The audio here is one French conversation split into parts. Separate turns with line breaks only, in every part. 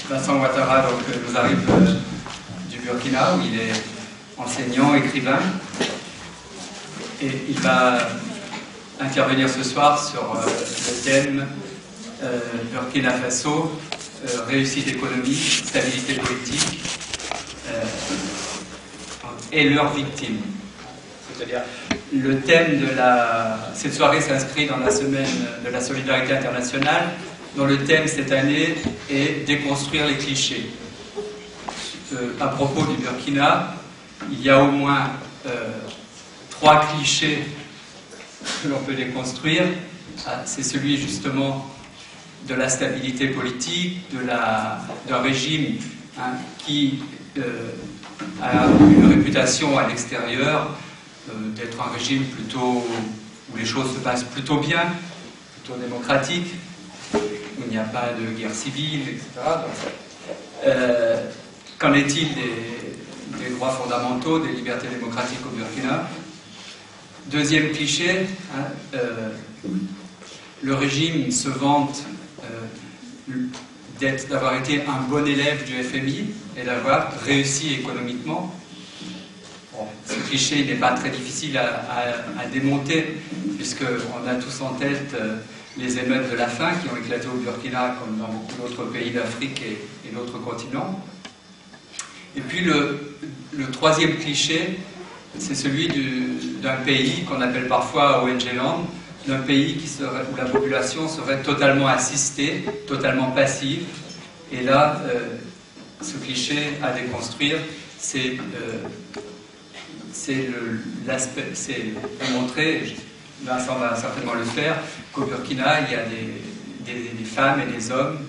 Vincent Ouattara donc, nous arrive du Burkina, où il est enseignant, écrivain, et il va intervenir ce soir sur le thème Burkina Faso, réussite économique, stabilité politique et leurs victimes. C'est-à-dire, le thème de cette soirée s'inscrit dans la semaine de la solidarité internationale, dont le thème cette année est déconstruire les clichés. À propos du Burkina, il y a au moins 3 clichés que l'on peut déconstruire. C'est celui justement de la stabilité politique, d'un régime qui a une réputation à l'extérieur d'être un régime plutôt où les choses se passent plutôt bien, plutôt démocratique, où il n'y a pas de guerre civile, etc. Qu'en est-il des droits fondamentaux, des libertés démocratiques au Burkina? Deuxième cliché, le régime se vante d'avoir été un bon élève du FMI et d'avoir réussi économiquement. Bon, ce cliché n'est pas très difficile à démonter, puisqu'on a tous en tête les émeutes de la faim qui ont éclaté au Burkina comme dans beaucoup d'autres pays d'Afrique et d'autres continents. Et puis le troisième cliché, c'est celui d'un pays qu'on appelle parfois ONG Land, d'un pays où la population serait totalement assistée, totalement passive. Et là, ce cliché à déconstruire, c'est de montrer, Vincent va certainement le faire, qu'au Burkina, il y a des femmes et des hommes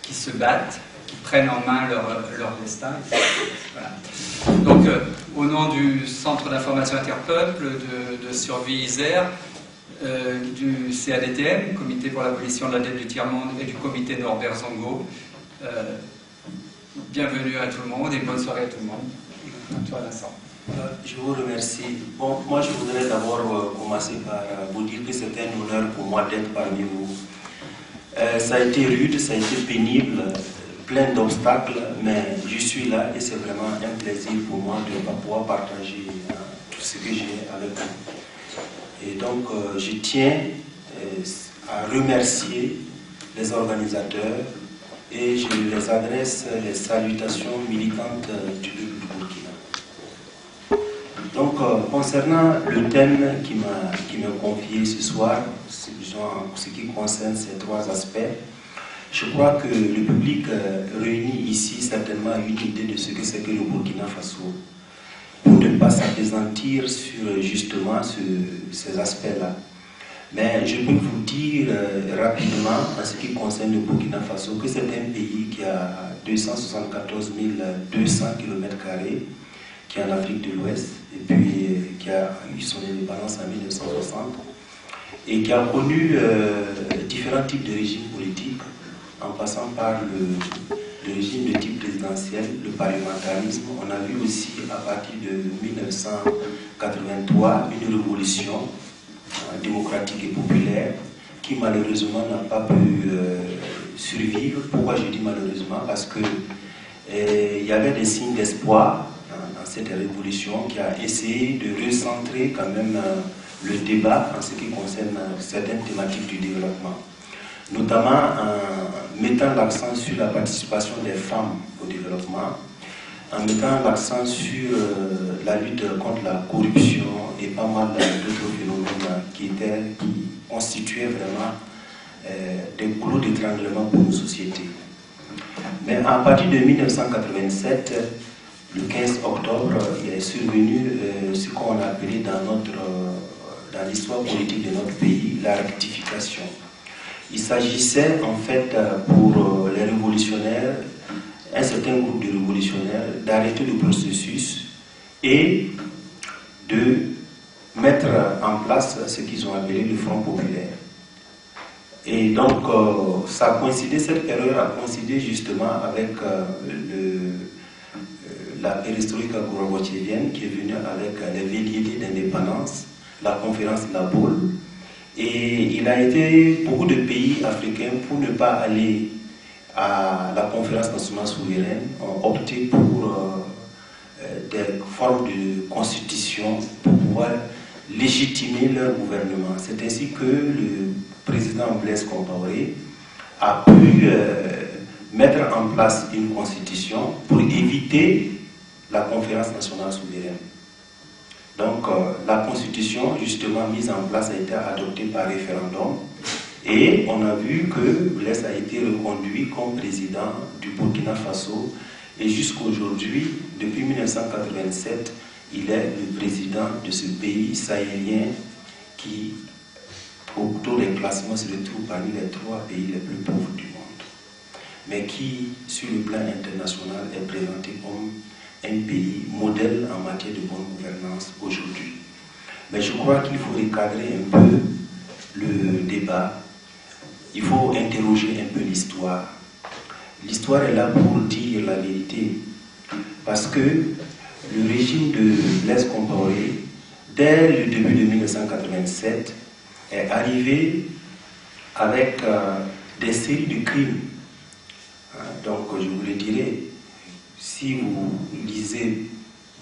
qui se battent, qui prennent en main leur destin. Voilà. Donc, au nom du Centre d'information interpeuple, de Survie Isère, du CADTM, Comité pour l'abolition de la dette du tiers-monde, et du comité Norbert Zongo, bienvenue à tout le monde et bonne soirée à tout le monde. À toi, Vincent.
Je vous remercie. Bon, moi, je voudrais d'abord commencer par vous dire que c'est un honneur pour moi d'être parmi vous. Ça a été rude, ça a été pénible, plein d'obstacles, mais je suis là et c'est vraiment un plaisir pour moi de pouvoir partager tout ce que j'ai avec vous. Et donc, je tiens à remercier les organisateurs et je les adresse les salutations militantes du peuple du Burkina. Donc, concernant le thème qui m'a confié ce soir, ce qui concerne ces 3 aspects, je crois que le public réuni ici certainement a une idée de ce que c'est que le Burkina Faso, pour ne pas s'appesantir sur justement ces aspects-là. Mais je peux vous dire rapidement, en ce qui concerne le Burkina Faso, que c'est un pays qui a 274 200 km², qui est en Afrique de l'Ouest, et puis qui a eu son indépendance en 1960, et qui a connu différents types de régimes politiques, en passant par le régime de type présidentiel, le parlementarisme. On a vu aussi, à partir de 1983, une révolution démocratique et populaire, qui malheureusement n'a pas pu survivre. Pourquoi je dis malheureusement? Parce que il y avait des signes d'espoir dans cette révolution qui a essayé de recentrer quand même le débat en ce qui concerne certaines thématiques du développement, notamment en mettant l'accent sur la participation des femmes au développement, en mettant l'accent sur la lutte contre la corruption et pas mal d'autres phénomènes qui constituaient vraiment des goulots d'étranglement pour nos sociétés. Mais à partir de 1987, le 15 octobre, il est survenu ce qu'on a appelé dans l'histoire politique de notre pays, la rectification. Il s'agissait en fait pour les révolutionnaires, un certain groupe de révolutionnaires, d'arrêter le processus et de mettre en place ce qu'ils ont appelé le Front populaire. Et donc, cette erreur a coïncidé justement avec la perestroïka gorbatchevienne qui est venue avec les velléités d'indépendance, la conférence de la Baule. Et il a été beaucoup de pays africains, pour ne pas aller à la conférence nationale souveraine ont opté pour des formes de constitution pour pouvoir légitimer leur gouvernement. C'est ainsi que le président Blaise Compaoré a pu mettre en place une constitution pour éviter la conférence nationale souveraine. Donc la constitution justement mise en place a été adoptée par référendum et on a vu que Blaise a été reconduit comme président du Burkina Faso et jusqu'aujourd'hui, depuis 1987, il est le président de ce pays sahélien qui, au taux de classement, se retrouve parmi les 3 pays les plus pauvres du monde, mais qui, sur le plan international, est présenté comme un pays modèle en matière de bonne gouvernance aujourd'hui. Mais je crois qu'il faut recadrer un peu le débat. Il faut interroger un peu l'histoire. L'histoire est là pour dire la vérité. Parce que le régime de Blaise Compaoré, dès le début de 1987, est arrivé avec des séries de crimes. Donc je vous le dirai, si vous lisez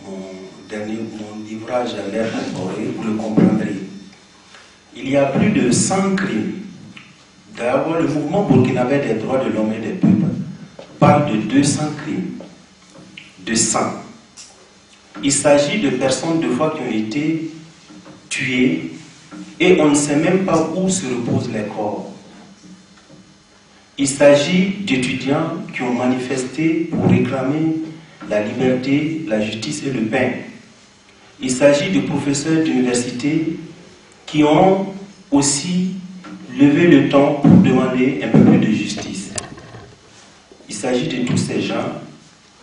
mon livrage à l'ère Compaoré, vous le comprendrez. Il y a plus de 100 crimes. D'abord, le mouvement burkinabé des droits de l'homme et des peuples parle de 200 crimes. 200. Il s'agit de personnes de foi qui ont été tuées et on ne sait même pas où se reposent les corps. Il s'agit d'étudiants qui ont manifesté pour réclamer la liberté, la justice et le pain. Il s'agit de professeurs d'université qui ont aussi levé le ton pour demander un peu plus de justice. Il s'agit de tous ces gens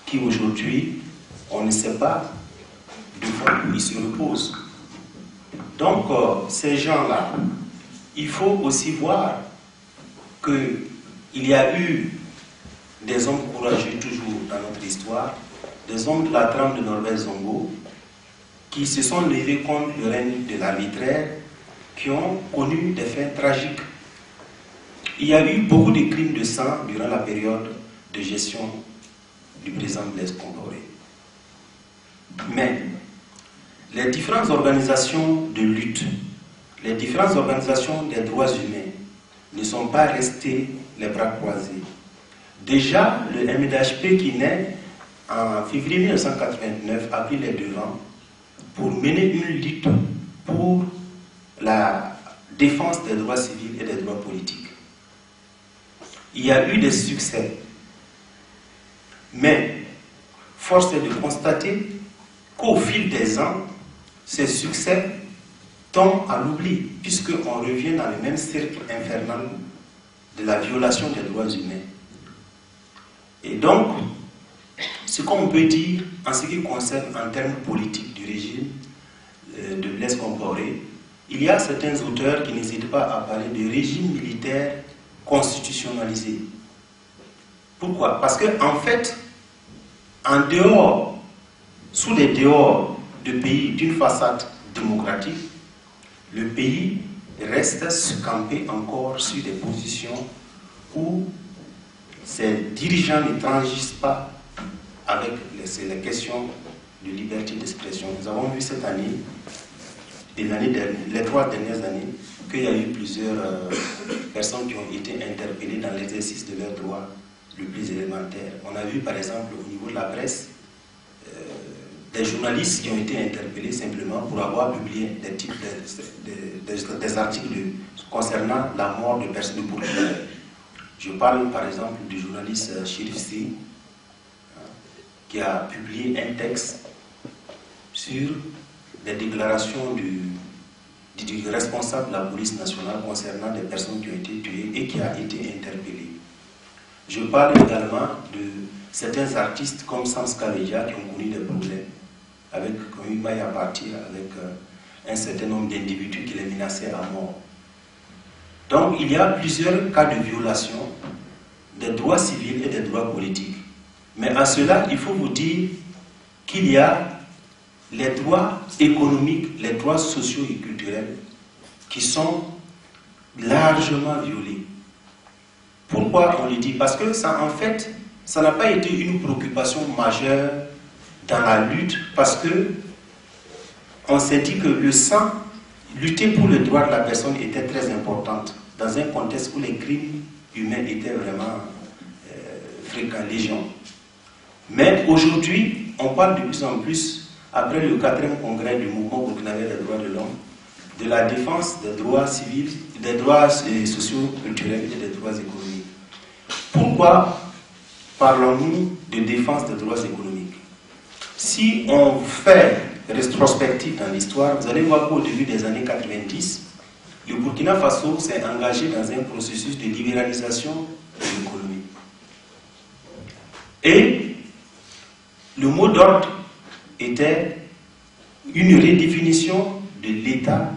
qui aujourd'hui, on ne sait pas de quoi ils se reposent. Donc, ces gens-là, il faut aussi voir qu'il y a eu des hommes courageux toujours dans notre histoire, des hommes de la trame de Norbert Zongo, qui se sont levés contre le règne de l'arbitraire, qui ont connu des fins tragiques. Il y a eu beaucoup de crimes de sang durant la période de gestion du président Blaise Compaoré. Mais les différentes organisations de lutte, les différentes organisations des droits humains ne sont pas restées les bras croisés. Déjà, le MDHP qui naît en février 1989 a pris les devants pour mener une lutte pour la défense des droits civils et des droits politiques. Il y a eu des succès, mais force est de constater qu'au fil des ans, ces succès tombent à l'oubli, puisqu'on revient dans le même cercle infernal de la violation des droits humains. Et donc, ce qu'on peut dire en ce qui concerne en termes politiques du régime de Blaise Compaoré, il y a certains auteurs qui n'hésitent pas à parler de régime militaire constitutionnalisé. Pourquoi? Parce qu'en fait, en dehors, sous les dehors de pays d'une façade démocratique, le pays reste campé encore sur des positions où ses dirigeants ne transigent pas avec les questions de liberté d'expression. Nous avons vu cette année, et les 3 dernières années, qu'il y a eu plusieurs personnes qui ont été interpellées dans l'exercice de leurs droits le plus élémentaire. On a vu par exemple au niveau de la presse des journalistes qui ont été interpellés simplement pour avoir publié des articles concernant la mort de personnes de Burkina. Je parle par exemple du journaliste Chérif Sy qui a publié un texte sur des déclarations du responsable de la police nationale concernant des personnes qui ont été tuées et qui a été interpellé. Je parle également de certains artistes comme Sams Kavedia qui ont connu des problèmes avec une maille à partir avec un certain nombre d'individus qui les menaçaient à mort. Donc il y a plusieurs cas de violation des droits civils et des droits politiques. Mais à cela, il faut vous dire qu'il y a les droits économiques, les droits sociaux et culturels qui sont largement violés. Pourquoi on le dit? Parce que ça, en fait, ça n'a pas été une préoccupation majeure dans la lutte, parce que on s'est dit que lutter pour le droit de la personne était très importante dans un contexte où les crimes humains étaient vraiment fréquents, légion. Mais aujourd'hui, on parle de plus en plus, après le 4e congrès du mouvement burkinabé des droits de l'homme, de la défense des droits civils, des droits sociaux, culturels et des droits économiques. Pourquoi parlons-nous de défense des droits économiques? Si on fait rétrospective dans l'histoire, vous allez voir qu'au début des années 90, le Burkina Faso s'est engagé dans un processus de libéralisation de l'économie. Et le mot d'ordre était une redéfinition de l'État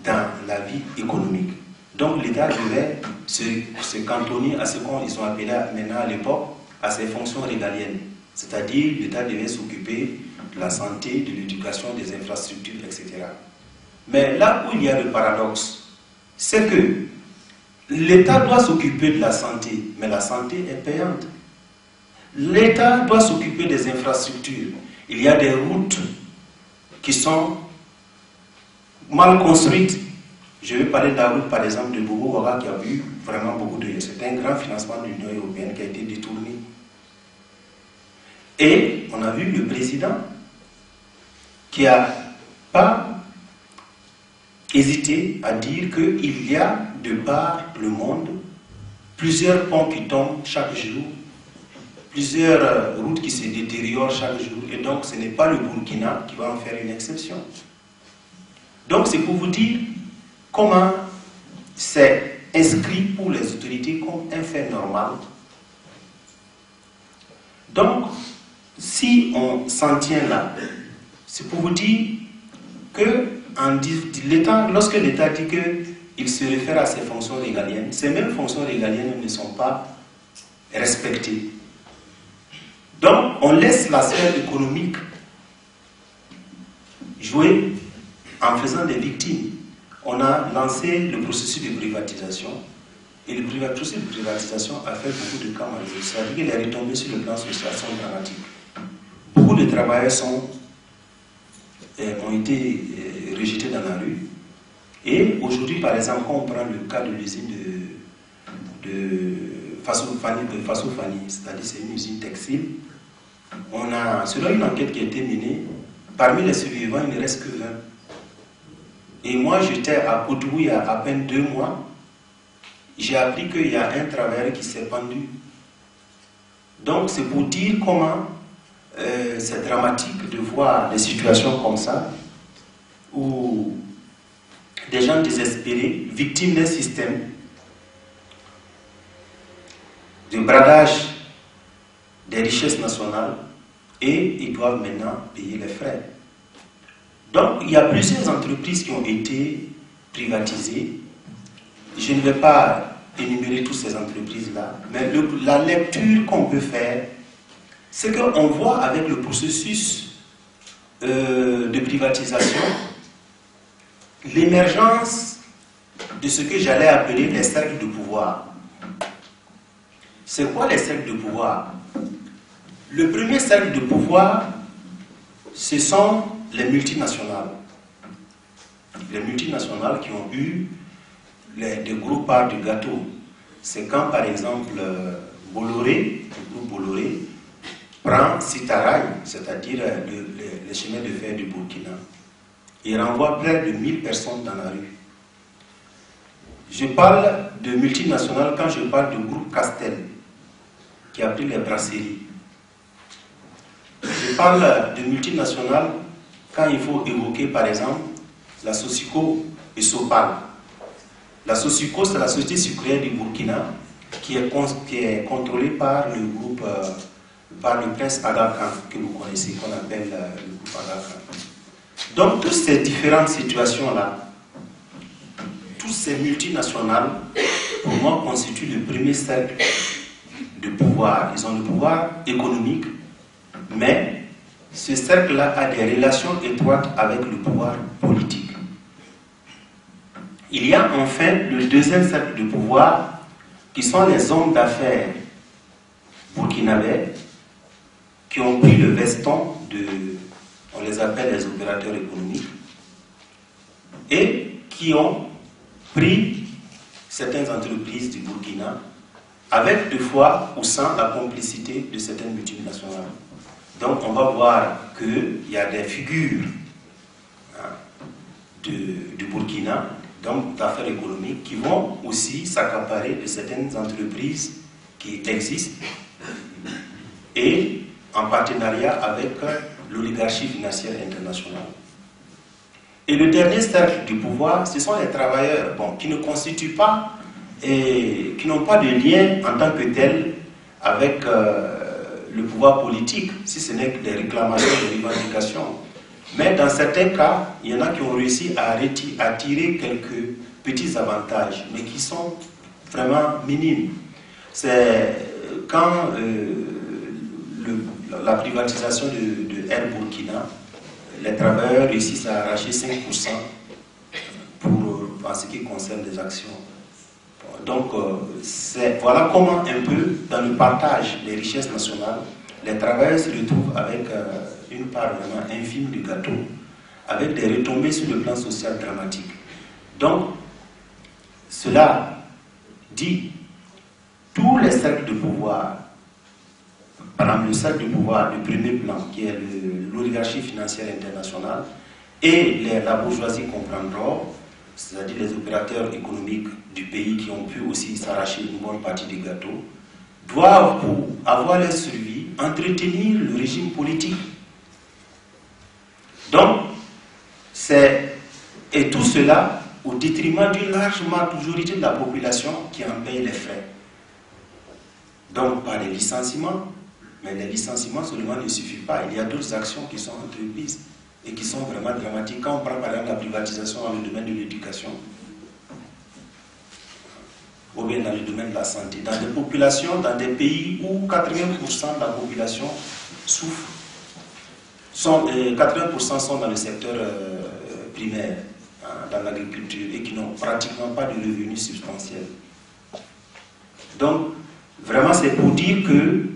dans la vie économique. Donc l'État devait se cantonner à ce qu'ils ont appelé maintenant à l'époque à ses fonctions régaliennes. C'est-à-dire l'État devait s'occuper de la santé, de l'éducation, des infrastructures, etc. Mais là où il y a le paradoxe, c'est que l'État doit s'occuper de la santé, mais la santé est payante. L'État doit s'occuper des infrastructures. Il y a des routes qui sont mal construites. Je vais parler de la route, par exemple, de Bobo-Ouaga qui a eu vraiment beaucoup de... C'est un grand financement de l'Union européenne qui a été détourné. Et on a vu le président qui n'a pas hésité à dire qu'il y a de par le monde plusieurs ponts qui tombent chaque jour, plusieurs routes qui se détériorent chaque jour, et donc ce n'est pas le Burkina qui va en faire une exception. Donc c'est pour vous dire comment c'est inscrit pour les autorités comme un fait normal. Donc, si on s'en tient là, c'est pour vous dire que lorsque l'État dit qu'il se réfère à ses fonctions régaliennes, ces mêmes fonctions régaliennes ne sont pas respectées. Donc, on laisse la sphère économique jouer en faisant des victimes. On a lancé le processus de privatisation, et le processus de privatisation a fait beaucoup de cas malheureux. C'est-à-dire que les retombées sur le plan social sont dramatiques. Beaucoup de travailleurs ont été rejetés dans la rue. Et aujourd'hui, par exemple, quand on prend le cas de l'usine de Faso Fani, c'est-à-dire c'est une usine textile, selon une enquête qui a été menée, parmi les survivants, il ne reste que 20. Et moi, j'étais à Cotonou il y a à peine 2 mois. J'ai appris qu'il y a un travailleur qui s'est pendu. Donc, c'est pour dire comment c'est dramatique de voir des situations comme ça, où des gens désespérés, victimes d'un système de bradage des richesses nationales, et ils doivent maintenant payer les frais. Donc, il y a plusieurs entreprises qui ont été privatisées. Je ne vais pas énumérer toutes ces entreprises-là, mais la lecture qu'on peut faire, c'est qu'on voit avec le processus de privatisation l'émergence de ce que j'allais appeler les cercles de pouvoir. C'est quoi les cercles de pouvoir? Le premier cercle de pouvoir, ce sont les multinationales. Les multinationales qui ont eu des gros parts du gâteau. C'est quand, par exemple, Bolloré, le groupe Bolloré, prend Sitaraï, c'est-à-dire les chemins de fer du Burkina. Il renvoie près de 1000 personnes dans la rue. Je parle de multinationales quand je parle du groupe Castel, qui a pris les brasseries. Je parle de multinationales quand il faut évoquer, par exemple, la Sosico et Sopal. La Sosico, c'est la société sucrière du Burkina, qui est contrôlée par le groupe, par le prince Aga Khan, que vous connaissez, qu'on appelle le groupe Aga Khan. Donc, toutes ces différentes situations-là, toutes ces multinationales, pour moi, constituent le premier cercle de pouvoir. Ils ont le pouvoir économique, mais ce cercle-là a des relations étroites avec le pouvoir politique. Il y a enfin le deuxième cercle de pouvoir qui sont les hommes d'affaires burkinabés, qui ont pris le veston on les appelle les opérateurs économiques, et qui ont pris certaines entreprises du Burkina, avec des fois ou sans la complicité de certaines multinationales. Donc on va voir qu'il y a des figures du Burkina, donc d'affaires économiques, qui vont aussi s'accaparer de certaines entreprises qui existent et en partenariat avec l'oligarchie financière internationale. Et le dernier cercle du pouvoir, ce sont les travailleurs qui ne constituent pas et qui n'ont pas de lien en tant que tel avec le pouvoir politique, si ce n'est que des réclamations, des revendications. Mais dans certains cas, il y en a qui ont réussi à tirer quelques petits avantages, mais qui sont vraiment minimes. C'est quand la privatisation de Air Burkina, les travailleurs réussissent à arracher 5% en ce qui concerne les actions. Donc, voilà comment un peu, dans le partage des richesses nationales, les travailleurs se retrouvent avec une part vraiment infime du gâteau, avec des retombées sur le plan social dramatiques. Donc, cela dit, tous les cercles de pouvoir, par exemple le cercle de pouvoir du premier plan, qui est l'oligarchie financière internationale, et la bourgeoisie comprendra, c'est-à-dire les opérateurs économiques du pays qui ont pu aussi s'arracher une bonne partie du gâteau, doivent, pour avoir leur survie, entretenir le régime politique. Donc, et tout cela au détriment d'une large majorité de la population qui en paye les frais. Donc, par les licenciements, mais les licenciements seulement ne suffisent pas. Il y a d'autres actions qui sont entreprises et qui sont vraiment dramatiques. Quand on prend par exemple la privatisation dans le domaine de l'éducation, ou bien dans le domaine de la santé, dans des populations, dans des pays où 80% de la population souffre, 80% sont dans le secteur primaire, dans l'agriculture, et qui n'ont pratiquement pas de revenus substantiels. Donc, vraiment, c'est pour dire que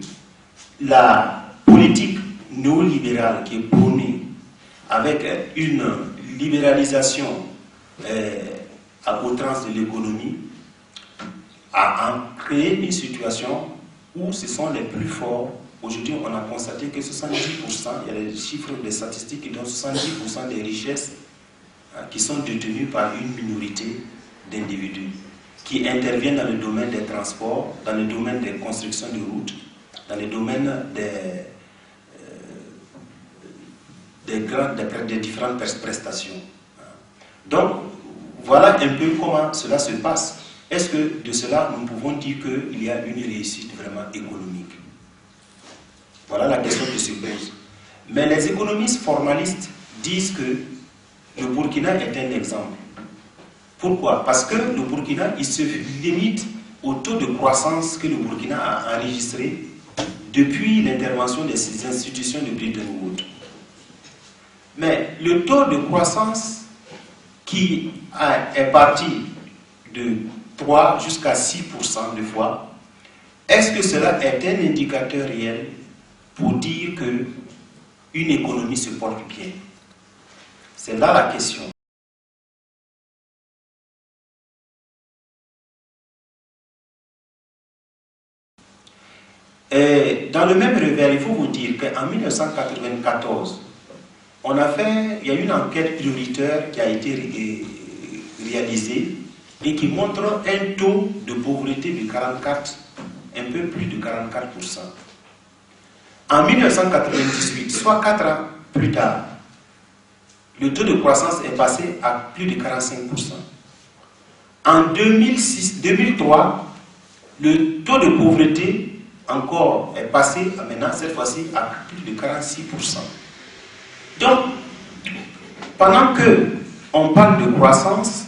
la politique néolibérale qui est prônée avec une libéralisation à outrance de l'économie a créé une situation où ce sont les plus forts. Aujourd'hui, on a constaté que 70%, il y a des chiffres, des statistiques qui donnent 70% des richesses qui sont détenues par une minorité d'individus qui interviennent dans le domaine des transports, dans le domaine des constructions de routes, dans le domaine des différentes prestations. Donc, voilà un peu comment cela se passe. Est-ce que de cela, nous pouvons dire qu'il y a une réussite vraiment économique? Voilà la question qui se pose. Mais les économistes formalistes disent que le Burkina est un exemple. Pourquoi? Parce que le Burkina, il se limite au taux de croissance que le Burkina a enregistré depuis l'intervention de ces institutions de Bretton Woods. Mais le taux de croissance qui est parti de 3 jusqu'à 6% de fois, est-ce que cela est un indicateur réel pour dire qu'une économie se porte bien? C'est là la question. Et dans le même revers, il faut vous dire qu'en 1994, il y a une enquête prioritaire qui a été réalisée et qui montre un taux de pauvreté de 44, un peu plus de 44%. En 1998, soit 4 ans plus tard, le taux de croissance est passé à plus de 45%. En 2003, le taux de pauvreté encore est passé maintenant, cette fois-ci, à plus de 46%. Donc, pendant qu'on parle de croissance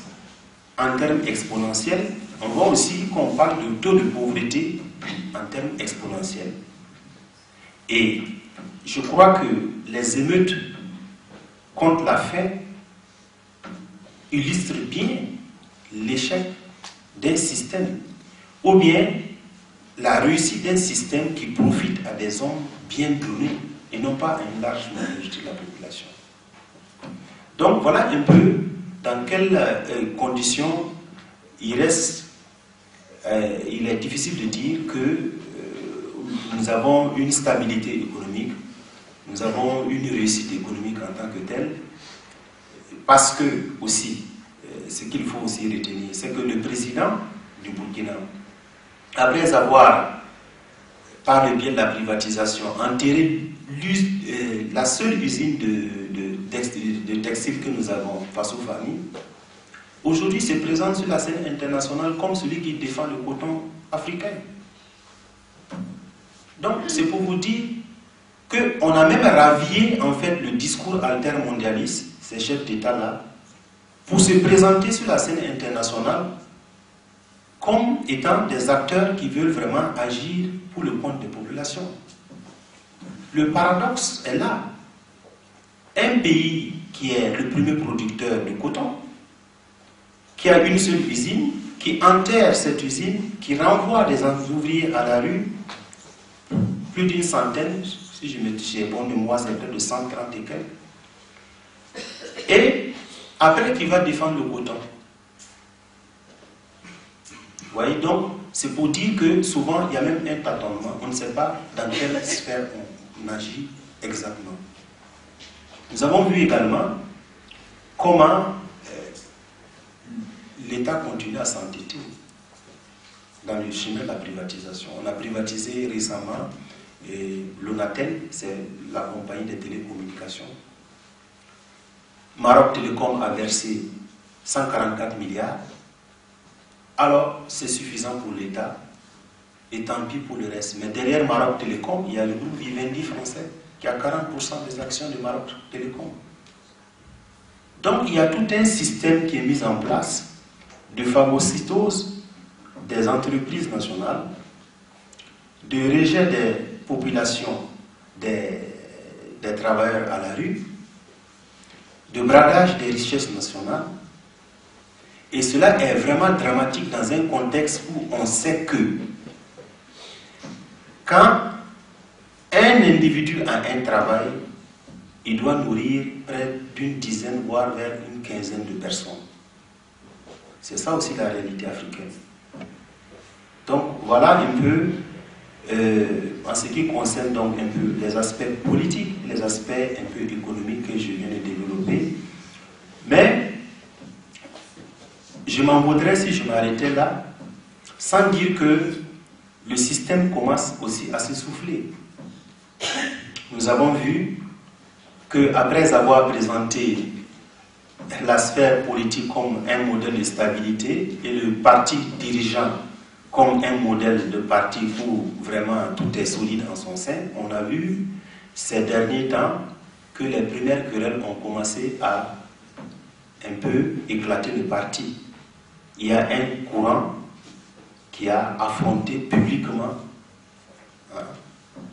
en termes exponentiels, on voit aussi qu'on parle de taux de pauvreté en termes exponentiels. Et je crois que les émeutes contre la faim illustrent bien l'échec d'un système ou bien la réussite d'un système qui profite à des hommes bien donnés et non pas à une large majorité de la population. Donc voilà un peu dans quelles conditions il est difficile de dire que nous avons une stabilité économique, nous avons une réussite économique en tant que telle, parce que aussi, ce qu'il faut aussi retenir, c'est que le président du Burkina, après avoir, par le biais de la privatisation, enterré la seule usine de textile que nous avons face aux familles, aujourd'hui se présente sur la scène internationale comme celui qui défend le coton africain. Donc c'est pour vous dire qu'on a même ravié en fait le discours altermondialiste, ces chefs d'État-là, pour se présenter sur la scène internationale comme étant des acteurs qui veulent vraiment agir pour le compte des populations. Le paradoxe est là. Un pays qui est le premier producteur de coton, qui a une seule usine, qui enterre cette usine, qui renvoie des ouvriers à la rue, plus d'une centaine, si j'ai bon mémoire, c'est près de 130 et quelques, et après qui va défendre le coton. Vous voyez, donc, c'est pour dire que souvent, il y a même un tâtonnement. On ne sait pas dans quelle sphère on agit exactement. Nous avons vu également comment l'État continue à s'endetter dans le chemin de la privatisation. On a privatisé récemment l'Onatel, c'est la compagnie des télécommunications. Maroc Télécom a versé 144 milliards. Alors, c'est suffisant pour l'État, et tant pis pour le reste. Mais derrière Maroc Télécom, il y a le groupe Vivendi français, qui a 40% des actions de Maroc Télécom. Donc, il y a tout un système qui est mis en place de phagocytose des entreprises nationales, de rejet des populations, des travailleurs à la rue, de bradage des richesses nationales. Et cela est vraiment dramatique dans un contexte où on sait que quand un individu a un travail, il doit nourrir près d'une dizaine, voire vers une quinzaine de personnes. C'est ça aussi la réalité africaine. Donc voilà un peu, en ce qui concerne donc un peu les aspects politiques, les aspects un peu économiques que je viens de développer. Mais je m'en voudrais si je m'arrêtais là, sans dire que le système commence aussi à s'essouffler. Nous avons vu qu'après avoir présenté la sphère politique comme un modèle de stabilité et le parti dirigeant comme un modèle de parti où vraiment tout est solide en son sein, on a vu ces derniers temps que les premières querelles ont commencé à un peu éclater le parti. Il y a un courant qui a affronté publiquement,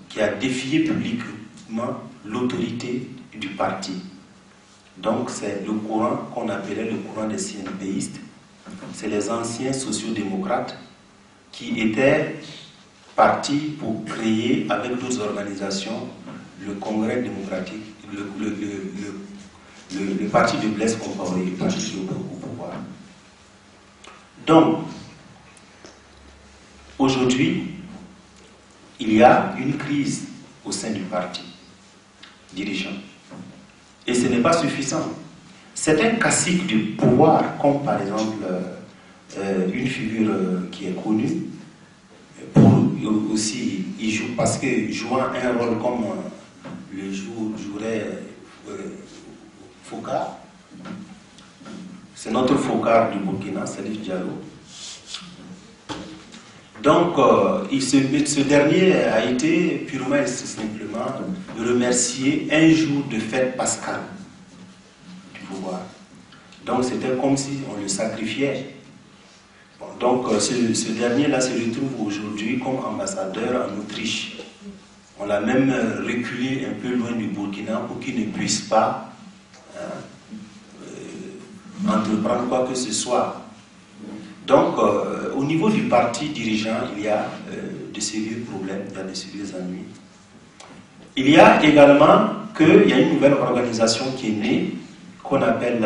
qui a défié publiquement l'autorité du parti. Donc c'est le courant qu'on appelait le courant des CNPistes. C'est les anciens sociodémocrates qui étaient partis pour créer avec d'autres organisations le Congrès démocratique, le parti de Blaise Compaoré, le parti qui est au pouvoir. Donc, aujourd'hui, il y a une crise au sein du parti dirigeant. Et ce n'est pas suffisant. C'est un cacique du pouvoir, comme par exemple une figure qui est connue, pour aussi, il joue, parce que jouant un rôle comme le jouerait Foucault, c'est notre Foucault du Burkina, Salif Diallo. Donc, ce dernier a été purement et simplement remercié un jour de fête pascale du pouvoir. Donc, c'était comme si on le sacrifiait. Bon, donc, ce dernier-là se retrouve aujourd'hui comme ambassadeur en Autriche. On l'a même reculé un peu loin du Burkina pour qu'il ne puisse pas entreprendre quoi que ce soit. Donc, au niveau du parti dirigeant, il y a de sérieux problèmes, il y a de sérieux ennuis. Il y a également qu'il y a une nouvelle organisation qui est née, qu'on appelle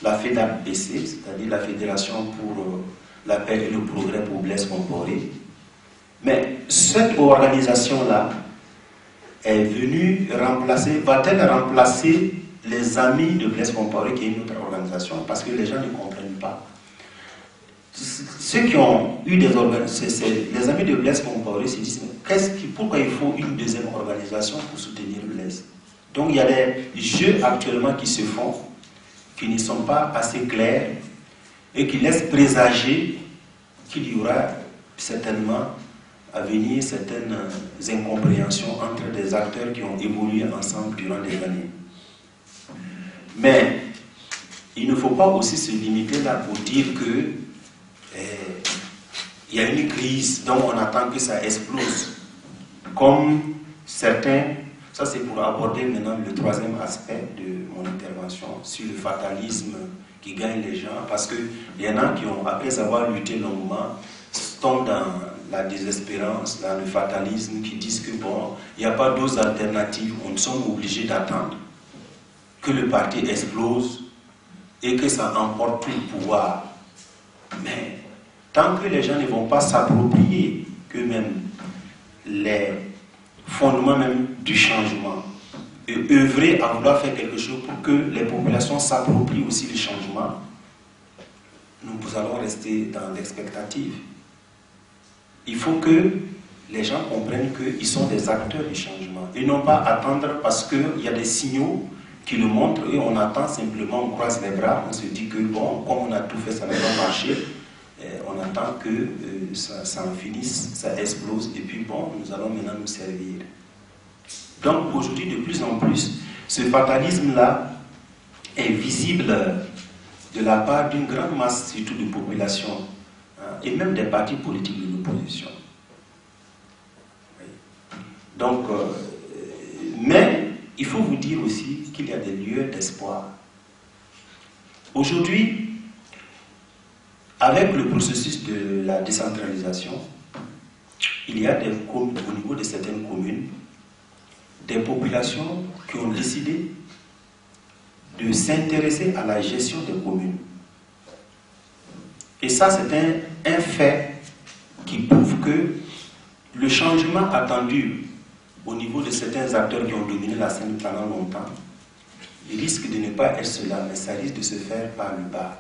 la FEDAC-BC, c'est-à-dire la Fédération pour la paix et le progrès pour Blaise Compaoré. Mais cette organisation-là est venue remplacer, va-t-elle remplacer les Amis de Blaise Compaoré, qui est une autre organisation, parce que les gens ne comprennent pas. Ceux qui ont eu des organisations, les Amis de Blaise Compaoré se disent, pourquoi il faut une deuxième organisation pour soutenir Blaise? Donc il y a des jeux actuellement qui se font, qui ne sont pas assez clairs, et qui laissent présager qu'il y aura certainement à venir certaines incompréhensions entre des acteurs qui ont évolué ensemble durant des années. Mais il ne faut pas aussi se limiter là pour dire que il y a une crise dont on attend que ça explose. Comme certains, ça c'est pour aborder maintenant le troisième aspect de mon intervention sur le fatalisme qui gagne les gens, parce qu'il y en a qui ont, après avoir lutté longuement, tombent dans la désespérance, dans le fatalisme, qui disent que bon, il n'y a pas d'autres alternatives, on sommes obligés d'attendre que le parti explose et que ça emporte tout le pouvoir. Mais tant que les gens ne vont pas s'approprier qu'eux-mêmes les fondements même du changement et œuvrer à vouloir faire quelque chose pour que les populations s'approprient aussi le changement, nous allons rester dans l'expectative. Il faut que les gens comprennent qu'ils sont des acteurs du changement et non pas attendre parce qu'il y a des signaux qui le montrent et on attend simplement, on croise les bras, on se dit que bon, comme on a tout fait, ça n'a pas marché, on attend que ça en finisse, ça explose et puis bon, nous allons maintenant nous servir. Donc aujourd'hui, de plus en plus, ce fatalisme-là est visible de la part d'une grande masse, surtout de population, et même des partis politiques de l'opposition. Donc, mais il faut vous dire aussi qu'il y a des lieux d'espoir. Aujourd'hui, avec le processus de la décentralisation, il y a au niveau de certaines communes, des populations qui ont décidé de s'intéresser à la gestion des communes. Et ça, c'est un fait qui prouve que le changement attendu au niveau de certains acteurs qui ont dominé la scène pendant longtemps, il risque de ne pas être cela, mais ça risque de se faire par le bas.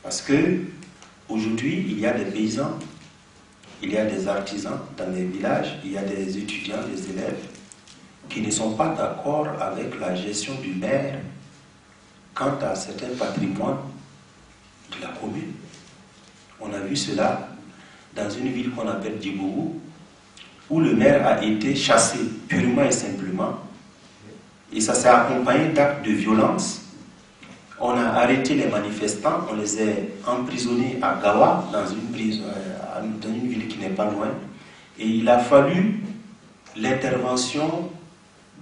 Parce que aujourd'hui, il y a des paysans, il y a des artisans dans les villages, il y a des étudiants, des élèves qui ne sont pas d'accord avec la gestion du maire quant à certains patrimoines de la commune. On a vu cela dans une ville qu'on appelle Djibougou, où le maire a été chassé purement et simplement, et ça s'est accompagné d'actes de violence. On a arrêté les manifestants, on les a emprisonnés à Gawa, dans une ville qui n'est pas loin, et il a fallu l'intervention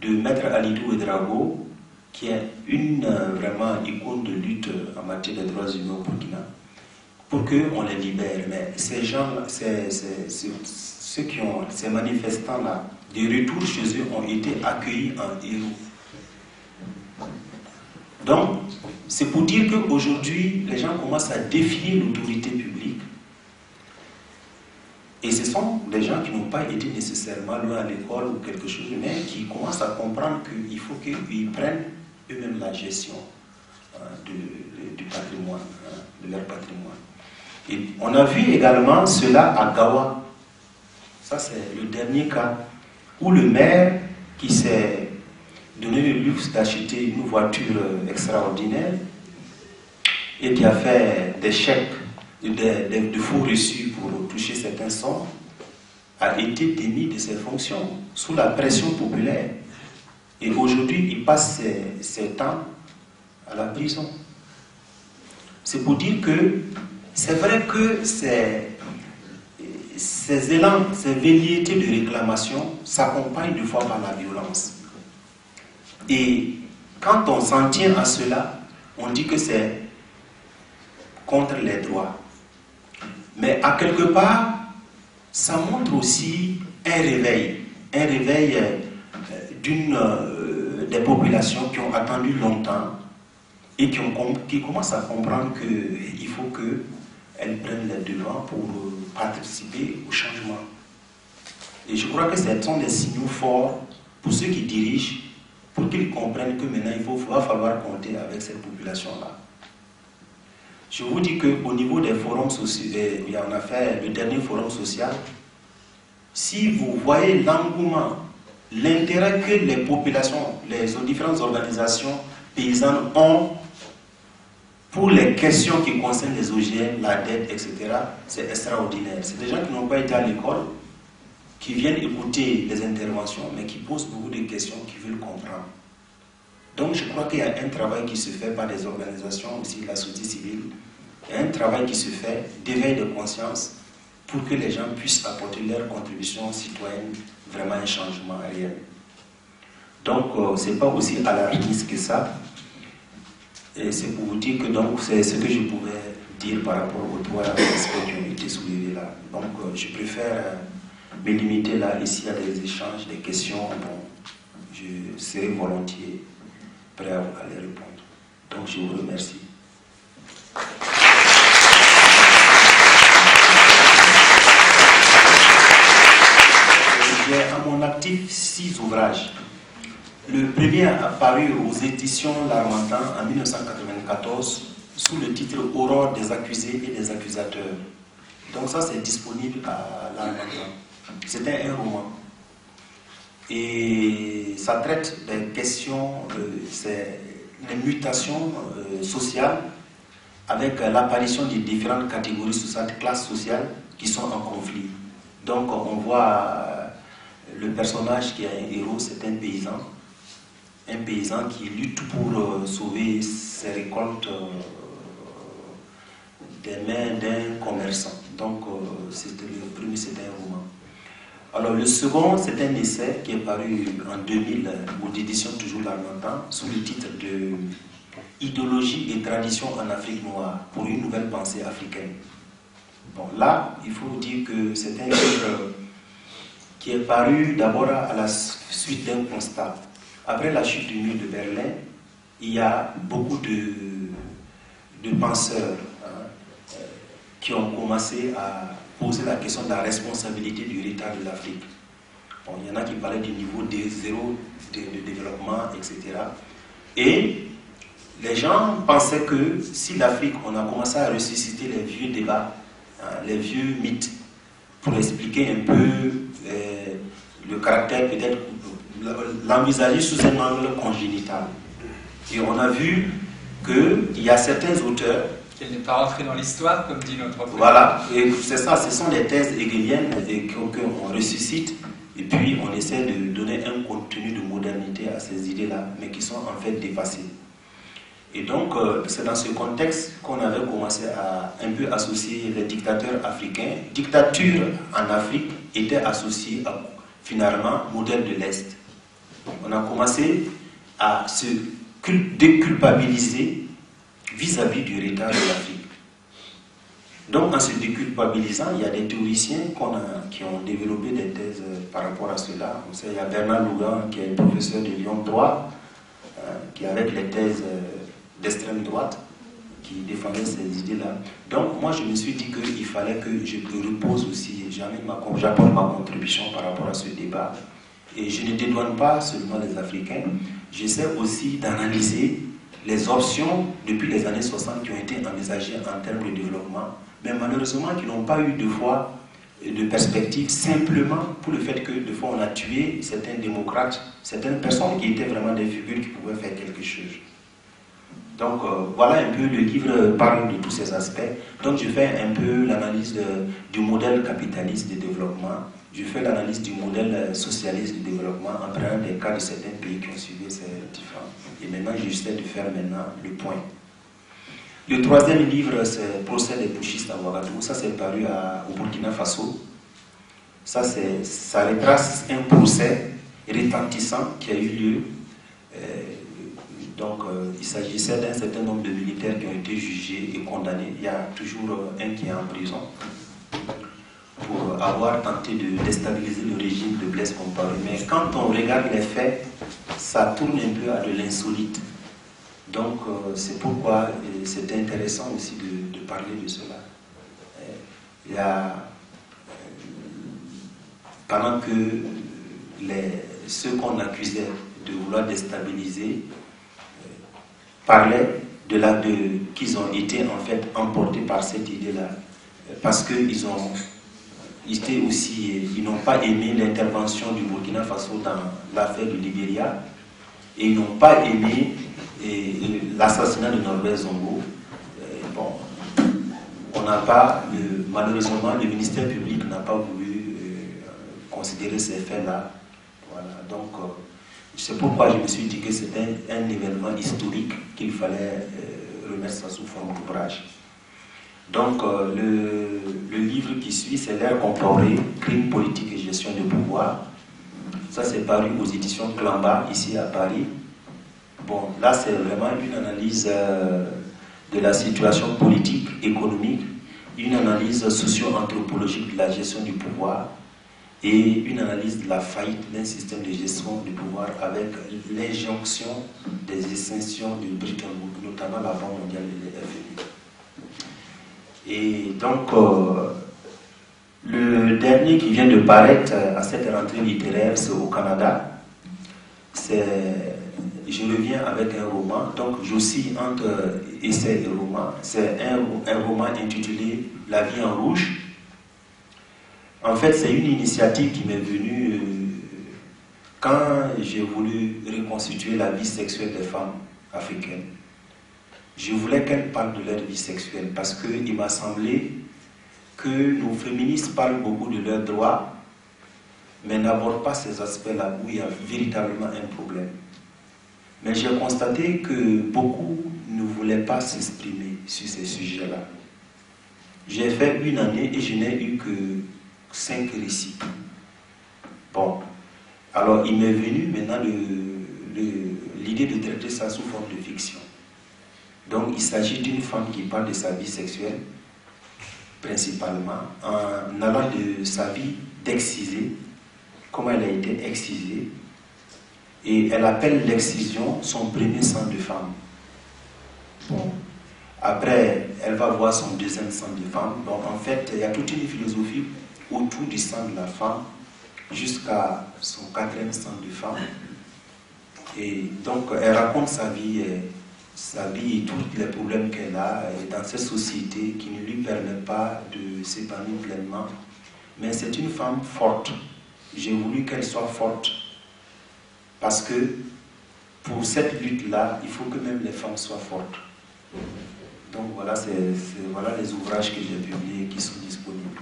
de Maître Alidou Ouedraogo, qui est une vraiment icône de lutte en matière de droits humains au Burkina, pour qu'on les libère. Mais ces gens-là, ces manifestants-là, de retour chez eux, ont été accueillis en héros. Donc, c'est pour dire qu'aujourd'hui, les gens commencent à défier l'autorité publique. Et ce sont des gens qui n'ont pas été nécessairement loin à l'école ou quelque chose, mais qui commencent à comprendre qu'il faut qu'ils prennent eux-mêmes la gestion du patrimoine, de leur patrimoine. Et on a vu également cela à Gawa. Ça, c'est le dernier cas où le maire qui s'est donné le luxe d'acheter une voiture extraordinaire et qui a fait des chèques, de faux reçus pour toucher certains sommes, a été démis de ses fonctions sous la pression populaire. Et aujourd'hui, il passe ses temps à la prison. C'est pour dire que c'est vrai que ces élans, ces velléités de réclamation s'accompagnent des fois par la violence. Et quand on s'en tient à cela, on dit que c'est contre les droits. Mais à quelque part, ça montre aussi un réveil des populations qui ont attendu longtemps et qui commencent à comprendre qu'il faut qu'elles prennent les devants pour participer au changement. Et je crois que ce sont des signaux forts pour ceux qui dirigent, pour qu'ils comprennent que maintenant il va falloir compter avec cette population-là. Je vous dis qu'au niveau des forums sociaux, on a fait le dernier forum social, si vous voyez l'engouement, l'intérêt que les populations, les différentes organisations paysannes ont pour les questions qui concernent les OGM, la dette, etc., c'est extraordinaire. C'est des gens qui n'ont pas été à l'école, qui viennent écouter les interventions, mais qui posent beaucoup de questions, qui veulent comprendre. Donc je crois qu'il y a un travail qui se fait par les organisations, aussi la société civile, il y a un travail qui se fait d'éveil de conscience pour que les gens puissent apporter leur contribution citoyenne, vraiment un changement réel. Donc ce n'est pas aussi alarmiste que ça. Et c'est pour vous dire que c'est ce que je pouvais dire par rapport aux trois aspects qui ont été soulevés là. Donc je préfère me limiter là, ici à des échanges, des questions. Bon, je serai volontiers prêt à les répondre. Donc je vous remercie. J'ai à mon actif 6 ouvrages. Le premier a paru aux éditions L'Harmattan en 1994 sous le titre Aurore des accusés et des accusateurs. Donc ça c'est disponible à L'Harmattan. C'était un roman. Et ça traite des questions, des mutations sociales avec l'apparition de différentes catégories sociales, classes sociales qui sont en conflit. Donc on voit le personnage qui est un héros, c'est un paysan qui lutte pour sauver ses récoltes des mains d'un commerçant. Donc le premier c'était un roman. Alors le second c'est un essai qui est paru en 2000 aux éditions toujours L'Harmattan sous le titre de Idéologie et tradition en Afrique noire pour une nouvelle pensée africaine. Bon là il faut dire que c'est un livre qui est paru d'abord à la suite d'un constat. Après la chute du mur de Berlin, il y a beaucoup de penseurs qui ont commencé à poser la question de la responsabilité du retard de l'Afrique. Bon, il y en a qui parlaient du niveau de zéro de développement, etc. Et les gens pensaient que si l'Afrique, on a commencé à ressusciter les vieux débats, les vieux mythes, pour expliquer un peu le caractère, peut-être l'envisager sous un angle congénital. Et on a vu qu'il y a certains auteurs...
Qu'elle n'est pas rentrée dans l'histoire, comme dit notre professeur.
Voilà, et c'est ça, ce sont des thèses hegeliennes qu'on ressuscite, et puis on essaie de donner un contenu de modernité à ces idées-là, mais qui sont en fait dépassées. Et donc, c'est dans ce contexte qu'on avait commencé à un peu associer les dictateurs africains. Dictature en Afrique était associée à, finalement, modèle de l'Est. On a commencé à se déculpabiliser vis-à-vis du retard de l'Afrique. Donc, en se déculpabilisant, il y a des théoriciens qui ont développé des thèses par rapport à cela. On sait, il y a Bernard Lougan, qui est professeur de Lyon 3, qui avec les thèses d'extrême droite, qui défendait ces idées-là. Donc, moi, je me suis dit qu'il fallait que je repose aussi, j'apporte ma contribution par rapport à ce débat. Et je ne dédouane pas seulement les Africains, j'essaie aussi d'analyser les options depuis les années 60 qui ont été envisagées en termes de développement, mais malheureusement qui n'ont pas eu de fois de perspective, simplement pour le fait que de fois on a tué certains démocrates, certaines personnes qui étaient vraiment des figures qui pouvaient faire quelque chose. Donc voilà un peu, le livre parle de tous ces aspects. Donc je fais un peu l'analyse du modèle capitaliste de développement, je fais l'analyse du modèle socialiste de développement en prenant des cas de certains pays qui ont suivi ces différents. Et maintenant j'essaie de faire maintenant le point. Le troisième livre, c'est Procès des putschistes à Ouagadougou. Ça c'est paru au Burkina Faso. Ça retrace un procès retentissant qui a eu lieu Donc il s'agissait d'un certain nombre de militaires qui ont été jugés et condamnés. Il y a toujours un qui est en prison pour avoir tenté de déstabiliser le régime de Blaise Compaoré. Mais quand on regarde les faits, ça tourne un peu à de l'insolite. Donc c'est pourquoi c'est intéressant aussi de parler de cela. Il y a, pendant que ceux qu'on accusait de vouloir déstabiliser parlaient qu'ils ont été en fait emportés par cette idée-là, parce qu'ils ont été aussi, ils n'ont pas aimé l'intervention du Burkina Faso dans l'affaire du Libéria, et ils n'ont pas aimé l'assassinat de Norbert Zongo. Bon, on n'a pas, malheureusement, le ministère public n'a pas voulu considérer ces faits-là. Voilà, donc c'est pourquoi je me suis dit que c'était un événement historique qu'il fallait remettre ça sous forme d'ouvrage. Donc le livre qui suit, c'est L'ère Compaoré, crimes politiques et gestion du pouvoir. Ça, c'est paru aux éditions Klamba, ici à Paris. Bon, là, c'est vraiment une analyse de la situation politique, économique, une analyse socio-anthropologique de la gestion du pouvoir et une analyse de la faillite d'un système de gestion du pouvoir avec l'injonction des extinctions du Bretton Woods, notamment la Banque mondiale et le FMI. Et donc, le dernier qui vient de paraître à cette rentrée littéraire, c'est au Canada. Je reviens avec un roman, donc j'oscille entre essai et roman. C'est un roman intitulé La vie en rouge. En fait, c'est une initiative qui m'est venue quand j'ai voulu reconstituer la vie sexuelle des femmes africaines. Je voulais qu'elles parlent de leur vie sexuelle parce qu'il m'a semblé que nos féministes parlent beaucoup de leurs droits, mais n'abordent pas ces aspects-là où il y a véritablement un problème. Mais j'ai constaté que beaucoup ne voulaient pas s'exprimer sur ces sujets-là. J'ai fait une année et je n'ai eu que 5 récits. Bon, alors il m'est venu maintenant l'idée de traiter ça sous forme de fiction. Donc il s'agit d'une femme qui parle de sa vie sexuelle, principalement, en allant de sa vie d'excisée, comment elle a été excisée, et elle appelle l'excision son premier sang de femme. Bon. Après, elle va voir son deuxième sang de femme. Donc en fait, il y a toute une philosophie autour du sang de la femme jusqu'à son 4e sang de femme. Et donc elle raconte sa vie et tous les problèmes qu'elle a dans cette société qui ne lui permet pas de s'épanouir pleinement. Mais c'est une femme forte. J'ai voulu qu'elle soit forte parce que pour cette lutte-là, il faut que même les femmes soient fortes. Donc voilà, voilà les ouvrages que j'ai publiés qui sont disponibles.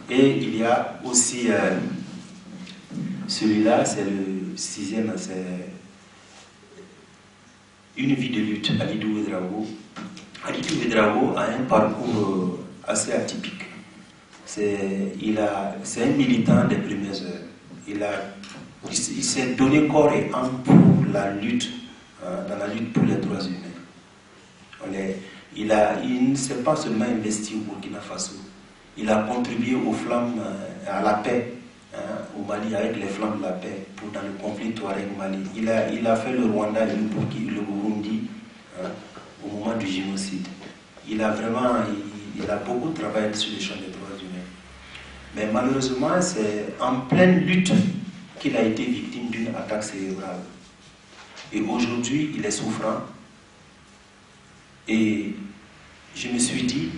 Et il y a aussi celui-là, c'est le 6e, c'est Une vie de lutte, Alidou Ouédraogo. Alidou Ouédraogo a un parcours assez atypique. C'est un militant des premières heures. Il s'est donné corps et âme pour la lutte, dans la lutte pour les droits humains. Il ne s'est pas seulement investi au Burkina Faso. Il a contribué aux flammes, à la paix au Mali avec les flammes de la paix dans le conflit Touareg-Mali. Il a fait le Rwanda et le Burundi au moment du génocide. Il a beaucoup travaillé sur les champs des droits humains. Mais malheureusement, c'est en pleine lutte qu'il a été victime d'une attaque cérébrale. Et aujourd'hui, il est souffrant. Et je me suis dit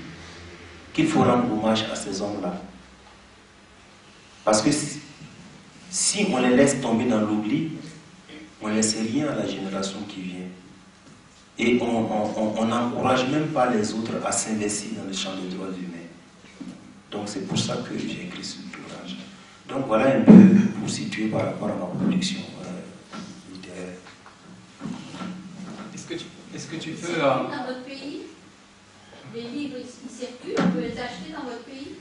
qu'il faut rendre hommage à ces hommes-là. Parce que si on les laisse tomber dans l'oubli, on ne laisse rien à la génération qui vient. Et on n'encourage même pas les autres à s'investir dans le champ des droits humains. Donc c'est pour ça que j'ai écrit ce ouvrage. Donc voilà un peu pour situer par rapport à ma production littéraire.
Est-ce que tu peux...
Dans votre pays, les livres, ils circulent, on peut les acheter dans votre pays?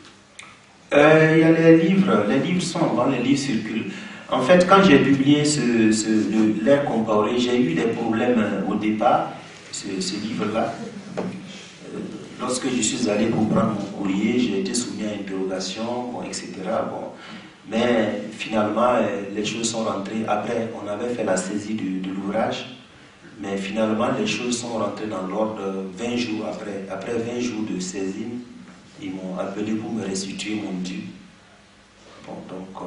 Il y a les livres sont dans les livres circulent. En fait, quand j'ai publié l'ère comparée, j'ai eu des problèmes au départ, ce livre-là. Lorsque je suis allé pour prendre mon courrier, j'ai été soumis à interrogation, bon, etc. Bon. Mais finalement, les choses sont rentrées. Après, on avait fait la saisie de l'ouvrage, mais finalement, les choses sont rentrées dans l'ordre 20 jours après. Après 20 jours de saisine, ils m'ont appelé pour me restituer mon dû. Bon, donc,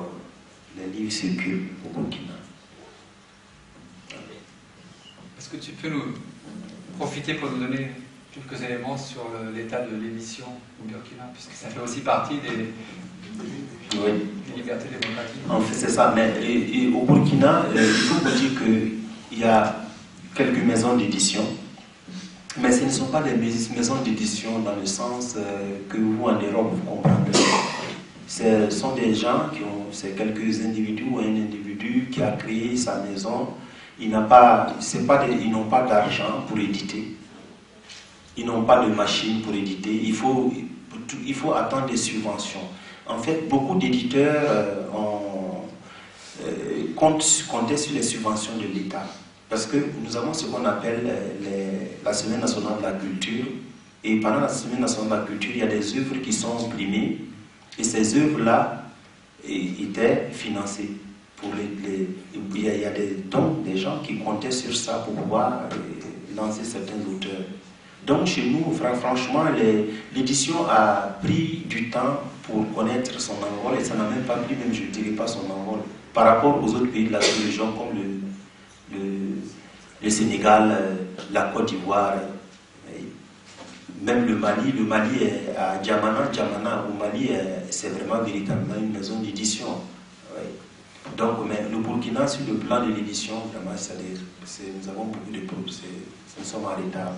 les livres circulent au Burkina.
Est-ce que tu peux nous profiter pour nous donner quelques éléments sur l'état de l'émission au Burkina, puisque ça fait aussi partie des libertés démocratiques.
En fait, c'est ça. Mais au Burkina, il faut vous dire qu'il y a quelques maisons d'édition, mais ce ne sont pas des maisons d'édition dans le sens que vous, en Europe, vous comprendrez. Ce sont des gens qui ont, c'est quelques individus ou un individu qui a créé sa maison. Ils n'ont pas d'argent pour éditer. Ils n'ont pas de machine pour éditer. Il faut attendre des subventions. En fait, beaucoup d'éditeurs comptaient sur les subventions de l'État. Parce que nous avons ce qu'on appelle la Semaine nationale de la culture. Et pendant la Semaine nationale de la culture, il y a des œuvres qui sont imprimées. Et ces œuvres-là étaient financées. Il y a des gens qui comptaient sur ça pour pouvoir lancer certains auteurs. Donc chez nous, franchement, l'édition a pris du temps pour connaître son envol, et ça n'a même pas pris, même je ne dirais pas son envol, par rapport aux autres pays de la sous-région comme le Sénégal, la Côte d'Ivoire, même le Mali. Le Mali est à Djamana au Mali, c'est vraiment véritablement une maison d'édition. Oui. Donc, mais le Burkina, sur le plan de l'édition, vraiment, nous avons beaucoup de problèmes, nous sommes en retard.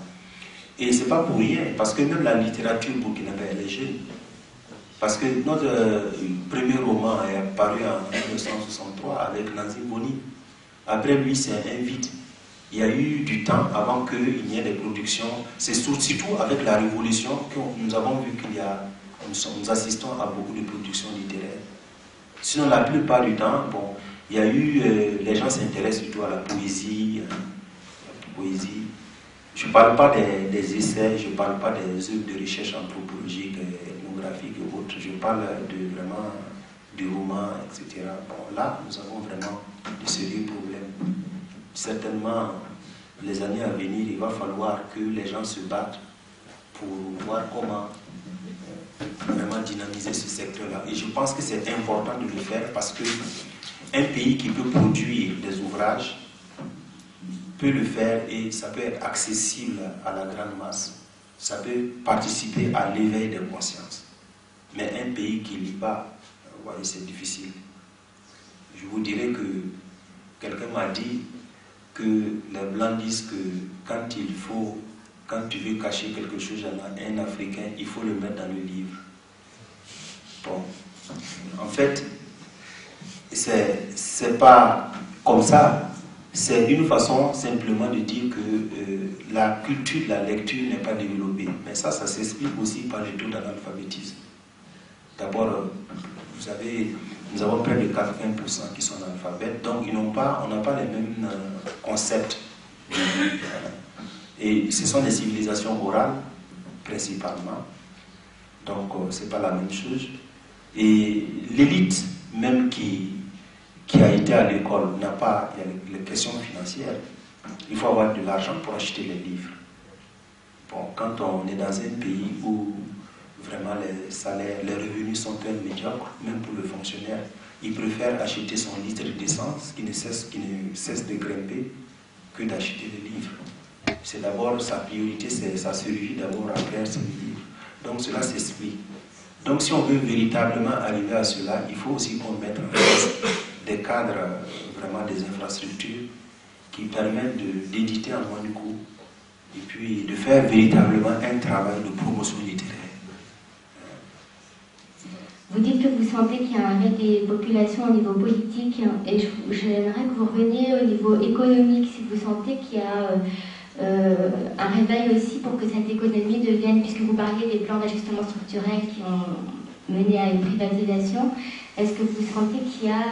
Et ce n'est pas pour rien, parce que même la littérature burkinabé, elle est jeune. Parce que notre premier roman est apparu en 1963 avec Nazim Boni. Après lui, c'est un vide. Il y a eu du temps avant qu'il n'y ait des productions. C'est surtout avec la Révolution que nous avons vu nous assistons à beaucoup de productions littéraires. Sinon, la plupart du temps, bon, il y a eu, les gens s'intéressent plutôt à la poésie. Je ne parle pas des essais, je ne parle pas des œuvres de recherche anthropologique, ethnographique et autres. Je parle vraiment du roman, etc. Bon, là, nous avons vraiment de sérieux problèmes. Certainement, les années à venir, il va falloir que les gens se battent pour voir comment vraiment dynamiser ce secteur-là. Et je pense que c'est important de le faire parce qu'un pays qui peut produire des ouvrages peut le faire et ça peut être accessible à la grande masse. Ça peut participer à l'éveil des consciences. Mais un pays qui ne lit pas, vous voyez, c'est difficile. Je vous dirais que quelqu'un m'a dit que les Blancs disent que quand tu veux cacher quelque chose à un Africain, il faut le mettre dans le livre. Bon, en fait, c'est pas comme ça. C'est une façon simplement de dire que la culture de la lecture n'est pas développée. Mais ça s'explique aussi par le taux d'analphabétisme. D'abord, vous savez, nous avons près de 80% qui sont analphabètes, donc on n'a pas les mêmes concepts. Et ce sont des civilisations orales, principalement. Donc, ce n'est pas la même chose. Et l'élite, même qui a été à l'école, n'a pas, il y a les questions financières. Il faut avoir de l'argent pour acheter les livres. Bon, quand on est dans un pays où vraiment les salaires, les revenus sont très médiocres, même pour le fonctionnaire, il préfère acheter son litre d'essence qui ne cesse de grimper que d'acheter les livres. C'est d'abord sa priorité, c'est sa survie d'abord après ses livres. Donc cela s'explique. Donc si on veut véritablement arriver à cela, il faut aussi qu'on mette en place des cadres, vraiment des infrastructures qui permettent d'éditer en moins de coûts et puis de faire véritablement un travail de promotion littéraire.
Vous dites que vous sentez qu'il y a un arrêt des populations au niveau politique et j'aimerais que vous reveniez au niveau économique, si vous sentez qu'il y a un réveil aussi pour que cette économie devienne, puisque vous parliez des plans d'ajustement structurel qui ont mener à une privatisation. Est-ce que vous sentez qu'il y a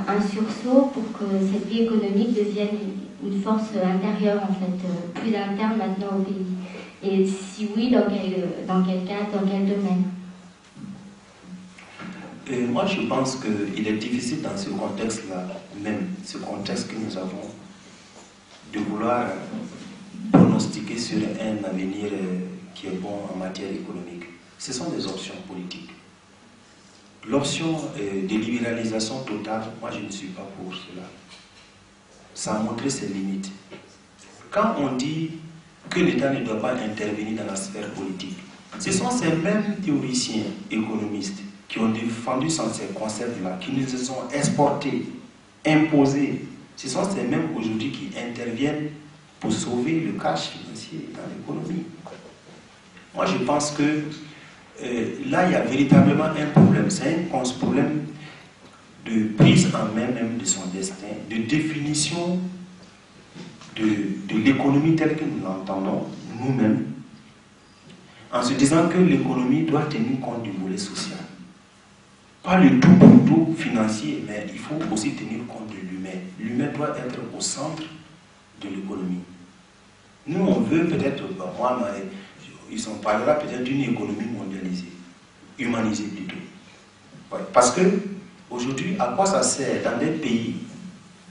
un sursaut pour que cette vie économique devienne une force intérieure, en fait, plus interne maintenant au pays? Et si oui, dans quel cas, dans quel domaine?
Moi, je pense qu'il est difficile dans ce contexte-là, même ce contexte que nous avons, de vouloir pronostiquer sur un avenir qui est bon en matière économique. Ce sont des options politiques. L'option de libéralisation totale, moi je ne suis pas pour cela. Ça a montré ses limites. Quand on dit que l'État ne doit pas intervenir dans la sphère politique, ce sont ces mêmes théoriciens économistes qui ont défendu ces concepts-là, qui nous ont exportés, imposés. Ce sont ces mêmes aujourd'hui qui interviennent pour sauver le cash financier dans l'économie. Moi, je pense que là, il y a véritablement un problème. C'est un problème de prise en main même de son destin, de définition de l'économie telle que nous l'entendons nous-mêmes, en se disant que l'économie doit tenir compte du volet social. Pas le tout pour tout financier, mais il faut aussi tenir compte de l'humain. L'humain doit être au centre de l'économie. Nous, on veut peut-être, on parlera peut-être d'une économie mondialisée, humanisée plutôt. Ouais, parce que aujourd'hui, à quoi ça sert dans des pays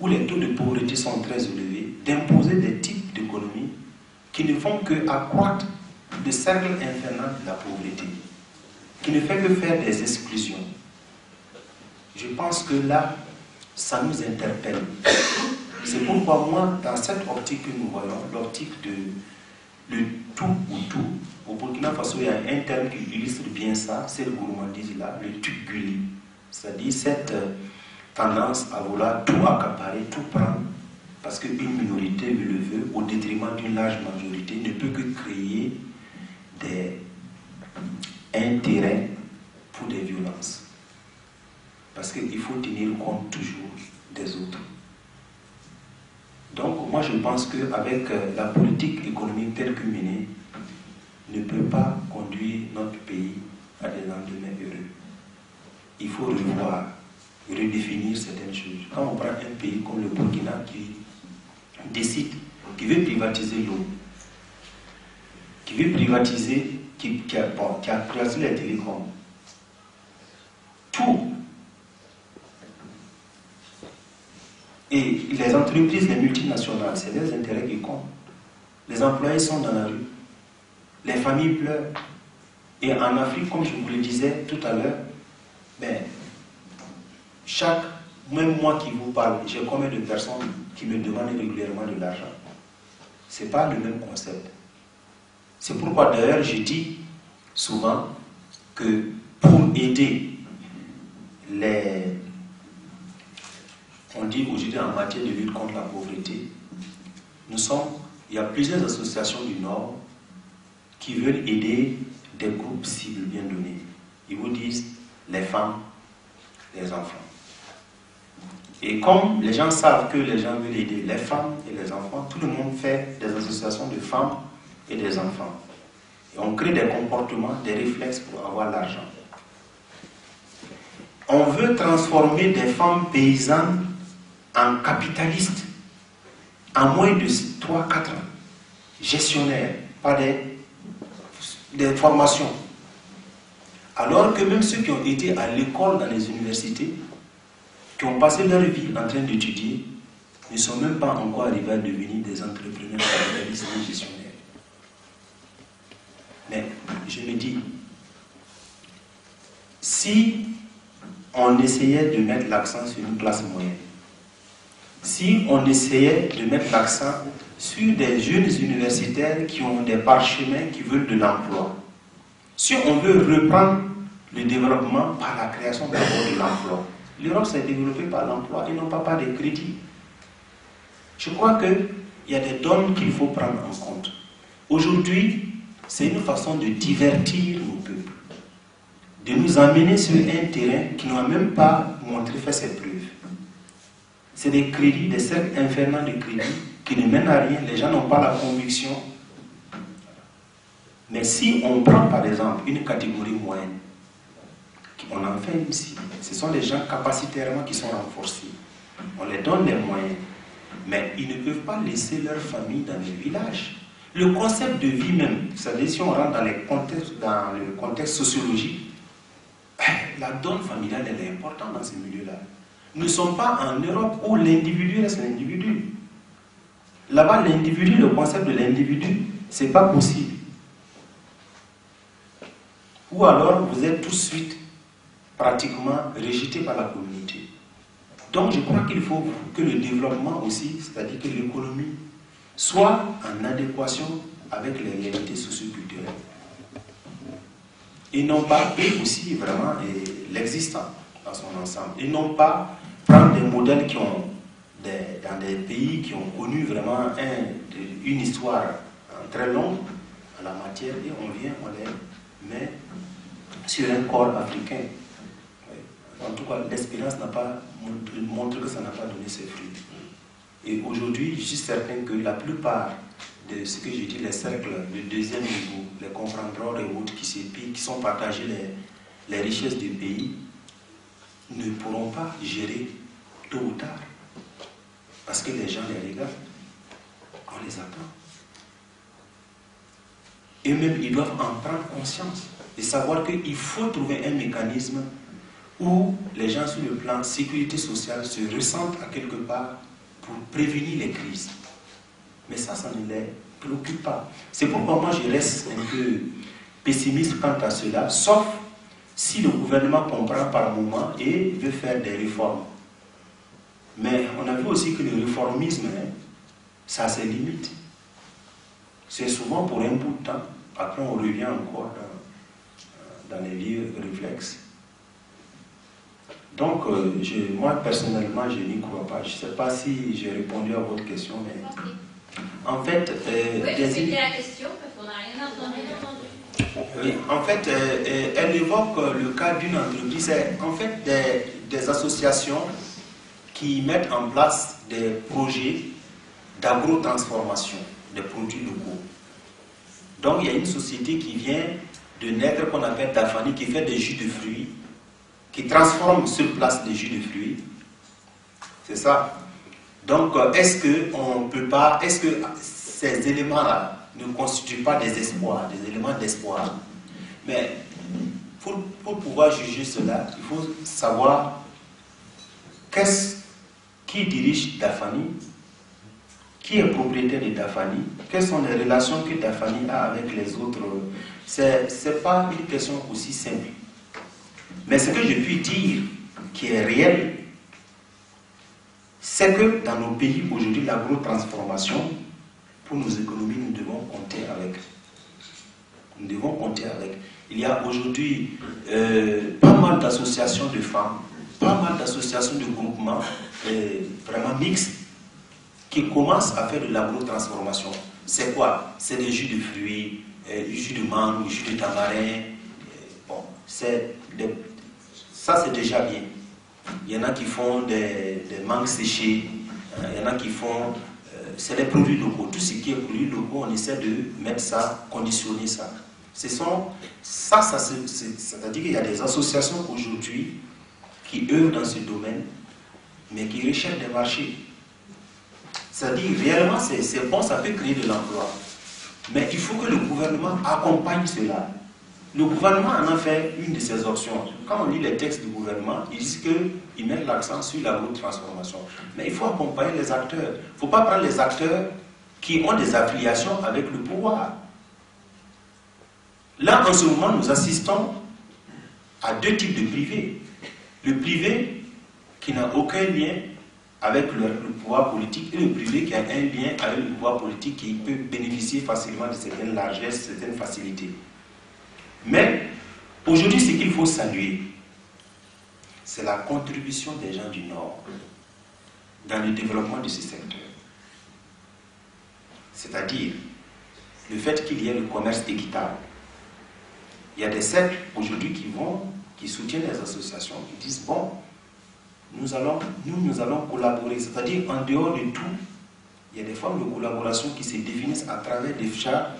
où les taux de pauvreté sont très élevés, d'imposer des types d'économies qui ne font qu'accroître le cercle infernal de la pauvreté, qui ne fait que faire des exclusions? Je pense que là, ça nous interpelle. C'est pourquoi moi, dans cette optique que nous voyons, l'optique de le tout ou tout, au Burkina Faso, il y a un terme qui illustre bien ça, c'est le gourmandise-là, le tukguli. C'est-à-dire cette tendance à vouloir tout accaparer, tout prendre, parce qu'une minorité le veut, au détriment d'une large majorité, ne peut que créer un terrain pour des violences. Parce qu'il faut tenir compte toujours des autres. Donc moi je pense qu'avec la politique économique telle que menée, ne peut pas conduire notre pays à des lendemains heureux. Il faut revoir, redéfinir certaines choses. Quand on prend un pays comme le Burkina qui décide, qui veut privatiser l'eau, qui veut privatiser, qui a privatisé les télécoms, tout. Et les entreprises, les multinationales, c'est leurs intérêts qui comptent. Les employés sont dans la rue. Les familles pleurent. Et en Afrique, comme je vous le disais tout à l'heure, même moi qui vous parle, j'ai combien de personnes qui me demandent régulièrement de l'argent? Ce n'est pas le même concept. C'est pourquoi d'ailleurs je dis souvent que pour aider on dit aujourd'hui en matière de lutte contre la pauvreté, il y a plusieurs associations du Nord qui veulent aider des groupes cibles bien donnés. Ils vous disent les femmes, les enfants. Et comme les gens savent que les gens veulent aider les femmes et les enfants, tout le monde fait des associations de femmes et des enfants. Et on crée des comportements, des réflexes pour avoir l'argent. On veut transformer des femmes paysannes en capitalistes en moins de 3-4 ans, gestionnaires, pas des formations. Alors que même ceux qui ont été à l'école dans les universités, qui ont passé leur vie en train d'étudier, ne sont même pas encore arrivés à devenir des entrepreneurs capitalistes et gestionnaires. Mais je me dis, si on essayait de mettre l'accent sur une classe moyenne, si on essayait de mettre l'accent sur des jeunes universitaires qui ont des parchemins qui veulent de l'emploi, si on veut reprendre le développement par la création d'abord de l'emploi, l'Europe s'est développée par l'emploi et non pas par des crédits. Je crois qu'il y a des donnes qu'il faut prendre en compte. Aujourd'hui, c'est une façon de divertir nos peuples, de nous amener sur un terrain qui n'a même pas fait ses preuves. C'est des crédits, des cercles infernaux de crédits qui ne mènent à rien. Les gens n'ont pas la conviction. Mais si on prend par exemple une catégorie moyenne on en fait une cible. Ce sont des gens capacitairement qui sont renforcés. On les donne les moyens. Mais ils ne peuvent pas laisser leur famille dans les villages. Le concept de vie même, vous savez, si on rentre dans le contexte sociologique, la donne familiale, elle est importante dans ces milieux-là. Nous ne sommes pas en Europe où l'individu reste l'individu. Là-bas, l'individu, le concept de l'individu, c'est pas possible. Ou alors, vous êtes tout de suite pratiquement rejeté par la communauté. Donc, je crois qu'il faut que le développement aussi, c'est-à-dire que l'économie, soit en adéquation avec les réalités socioculturelles. Et non pas, et aussi vraiment l'existant dans son ensemble. Et non pas prendre des modèles qui ont, dans des pays qui ont connu vraiment une histoire très longue en la matière, et on vient, on les met sur un corps africain. En tout cas, l'expérience n'a pas montré que ça n'a pas donné ses fruits. Et aujourd'hui, je suis certain que la plupart de ce que je dis, les cercles de deuxième niveau, les conférences et autres qui sont partagés les richesses du pays, ne pourront pas gérer tôt ou tard. Parce que les gens les regardent. On les attend. Et même, ils doivent en prendre conscience et savoir qu'il faut trouver un mécanisme où les gens sur le plan sécurité sociale se ressentent à quelque part pour prévenir les crises. Mais ça ne les préoccupe pas. C'est pourquoi moi je reste un peu pessimiste quant à cela, sauf si le gouvernement comprend par moment et veut faire des réformes. Mais on a vu aussi que le réformisme, ça a ses limites. C'est souvent pour un bout de temps. Après on revient encore dans les vieux réflexes. Donc, moi, personnellement, je n'y crois pas. Je ne sais pas si j'ai répondu à votre question, mais... En fait...
oui, la question, parce qu'on n'a rien entendu.
Oui, en fait, elle évoque le cas d'une entreprise. C'est en fait des associations qui mettent en place des projets d'agro-transformation des produits locaux. Donc, il y a une société qui vient de naître, qu'on appelle Dafani, qui fait des jus de fruits, qui transforme sur place des jus de fruits. C'est ça. Donc, est-ce que ces éléments-là ne constituent pas des espoirs, des éléments d'espoir? Mais pour pouvoir juger cela, il faut savoir qui dirige Dafani, qui est propriétaire de Dafani, quelles sont les relations que Dafani a avec les autres. C'est pas une question aussi simple. Mais ce que je puis dire, qui est réel, c'est que dans nos pays aujourd'hui, l'agro-transformation, pour nos économies, nous devons compter avec. Nous devons compter avec. Il y a aujourd'hui pas mal d'associations de femmes, pas mal d'associations de groupements vraiment mixtes qui commencent à faire de l'agro-transformation. C'est quoi? C'est des jus de fruits, jus de mangue, jus de tamarin. Bon, ça c'est déjà bien. Il y en a qui font des mangues séchées, il y en a qui font... c'est des produits locaux. Tout ce qui est produits locaux, on essaie de mettre ça, conditionner ça. C'est-à-dire qu'il y a des associations aujourd'hui qui œuvrent dans ce domaine, mais qui recherchent des marchés. C'est-à-dire, réellement, c'est bon, ça peut créer de l'emploi. Mais il faut que le gouvernement accompagne cela. Le gouvernement en a fait une de ses options. Quand on lit les textes du gouvernement, ils disent qu'ils mettent l'accent sur l'agro-transformation. Mais il faut accompagner les acteurs. Il ne faut pas prendre les acteurs qui ont des affiliations avec le pouvoir. Là, en ce moment, nous assistons à deux types de privés. Le privé qui n'a aucun lien avec le pouvoir politique et le privé qui a un lien avec le pouvoir politique qui peut bénéficier facilement de certaines largesses, certaines facilités. Mais aujourd'hui, ce qu'il faut saluer, c'est la contribution des gens du Nord dans le développement de ce secteur. C'est-à-dire le fait qu'il y ait le commerce équitable. Il y a des cercles aujourd'hui qui soutiennent les associations, qui disent bon, nous allons collaborer. C'est-à-dire en dehors de tout, il y a des formes de collaboration qui se définissent à travers des chartes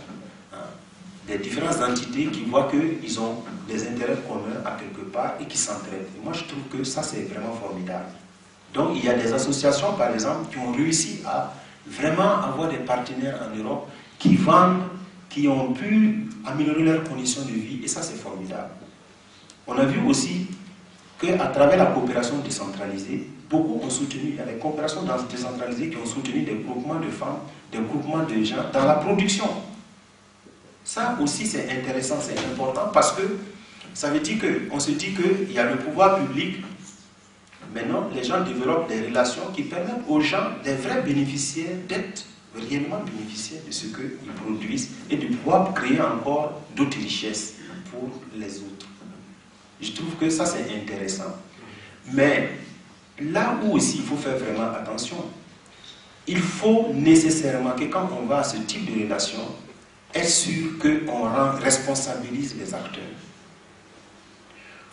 des différentes entités qui voient qu'ils ont des intérêts communs à quelque part et qui s'entraident. Et moi, je trouve que ça, c'est vraiment formidable. Donc, il y a des associations, par exemple, qui ont réussi à vraiment avoir des partenaires en Europe qui vendent, qui ont pu améliorer leurs conditions de vie, et ça, c'est formidable. On a vu aussi qu'à travers la coopération décentralisée, beaucoup ont soutenu, il y a des coopérations décentralisées qui ont soutenu des groupements de femmes, des groupements de gens dans la production. Ça aussi, c'est intéressant, c'est important, parce que ça veut dire qu'on se dit qu'il y a le pouvoir public. Maintenant, les gens développent des relations qui permettent aux gens, des vrais bénéficiaires, d'être réellement bénéficiaires de ce qu'ils produisent et de pouvoir créer encore d'autres richesses pour les autres. Je trouve que ça, c'est intéressant. Mais là où aussi il faut faire vraiment attention, il faut nécessairement que quand on va à ce type de relation, être sûr qu'on responsabilise les acteurs.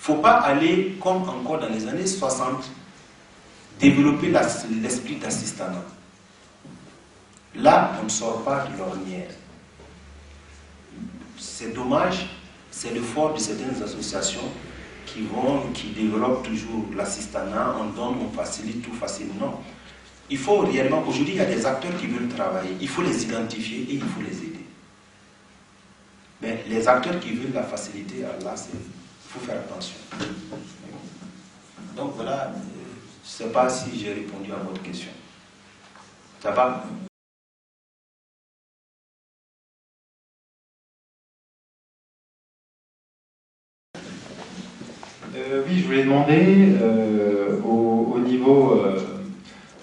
Il ne faut pas aller, comme encore dans les années 60, développer l'esprit d'assistanat. Là, on ne sort pas de l'ornière. C'est dommage, c'est le fort de certaines associations qui développent toujours l'assistanat, on donne, on facilite tout facilement. Il faut réellement, aujourd'hui, il y a des acteurs qui veulent travailler, il faut les identifier et il faut les aider. Mais les acteurs qui veulent la facilité, là, il faut faire attention. Donc voilà, je ne sais pas si j'ai répondu à votre question. Ça va?
Oui, je voulais demander au niveau,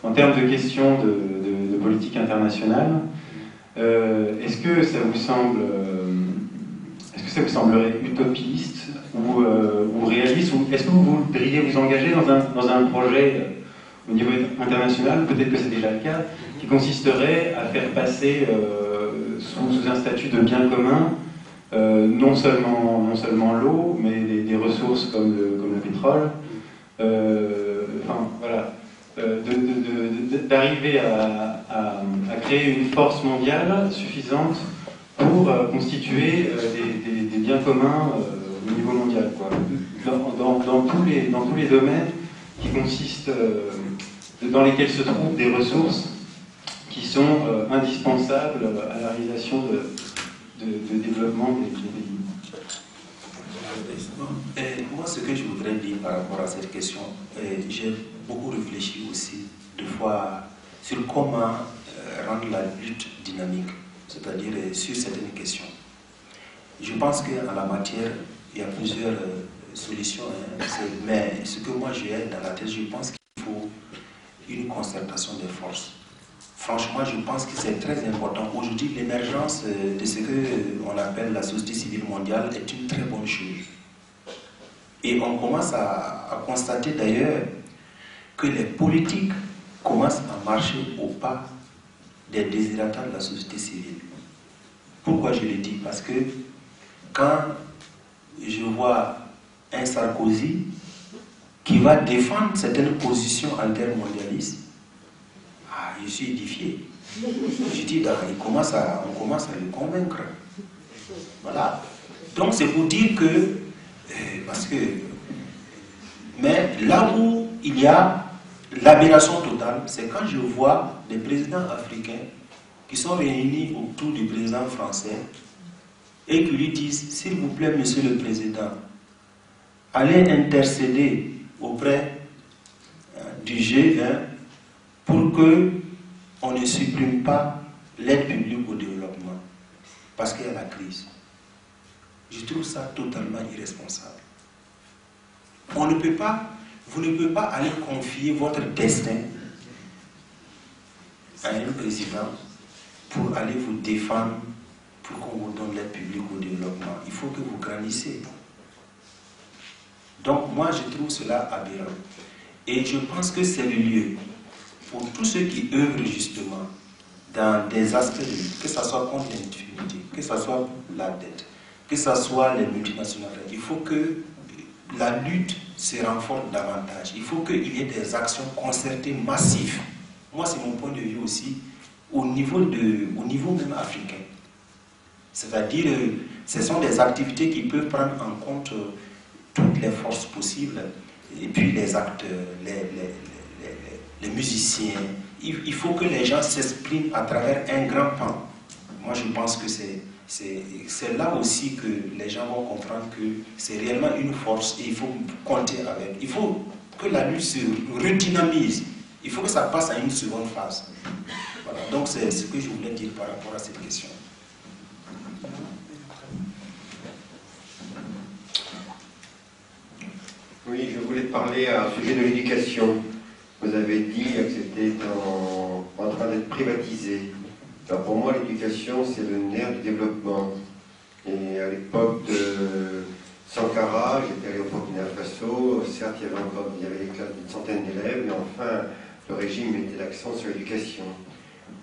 en termes de questions de politique internationale, est-ce que ça vous semblerait utopiste ou réaliste, ou est-ce que vous voudriez vous engager dans un projet au niveau international, peut-être que c'est déjà le cas, qui consisterait à faire passer sous un statut de bien commun non seulement l'eau, mais des ressources comme le pétrole, enfin voilà, d'arriver à créer une force mondiale suffisante pour constituer des biens communs au niveau mondial, quoi. Dans tous les domaines qui consistent, dans lesquels se trouvent des ressources qui sont indispensables à la réalisation de développement des pays.
Moi, ce que je voudrais dire par rapport à cette question, j'ai beaucoup réfléchi aussi, deux fois, sur comment rendre la lutte dynamique, c'est-à-dire sur certaines questions. Je pense qu'en la matière, il y a plusieurs solutions, mais ce que moi j'ai dans la tête, je pense qu'il faut une concertation des forces. Franchement, je pense que c'est très important. Aujourd'hui, l'émergence de ce qu'on appelle la société civile mondiale est une très bonne chose. Et on commence à constater d'ailleurs que les politiques commencent à marcher au pas des désirata de la société civile. Pourquoi je le dis? Parce que quand je vois un Sarkozy qui va défendre certaines positions altermondialistes, je suis édifié. Je dis, on commence à le convaincre. Voilà. Donc c'est pour dire que, mais là où il y a l'aberration totale, c'est quand je vois des présidents africains qui sont réunis autour du président français et qui lui disent, s'il vous plaît, monsieur le président, allez intercéder auprès du G20 pour que on ne supprime pas l'aide publique au développement, parce qu'il y a la crise. Je trouve ça totalement irresponsable. Vous ne pouvez pas aller confier votre destin à un président pour aller vous défendre, pour qu'on vous donne l'aide publique au développement. Il faut que vous grandissiez. Donc moi je trouve cela aberrant. Et je pense que c'est le lieu pour tous ceux qui œuvrent justement dans des aspects de lutte, que ce soit contre l'impunité, que ce soit la dette, que ce soit les multinationales, il faut que la lutte se renforce davantage. Il faut qu'il y ait des actions concertées massives. Moi, c'est mon point de vue aussi, au niveau même africain. C'est-à-dire Ce sont des activités qui peuvent prendre en compte toutes les forces possibles, et puis les acteurs, les musiciens. Il faut que les gens s'expriment à travers un grand pan. Moi, je pense que c'est là aussi que les gens vont comprendre que c'est réellement une force et il faut compter avec. Il faut que la lutte se redynamise. Il faut que ça passe à une seconde phase. Voilà. Donc, c'est ce que je voulais dire par rapport à cette question.
Oui, je voulais parler à un sujet de l'éducation. Vous avez dit que c'était en train d'être privatisé. Alors pour moi, l'éducation, c'est le nerf du développement. Et à l'époque de Sankara, j'étais allé au Burkina Faso, certes, il y avait des classes d'une centaine d'élèves, mais enfin, le régime mettait l'accent sur l'éducation.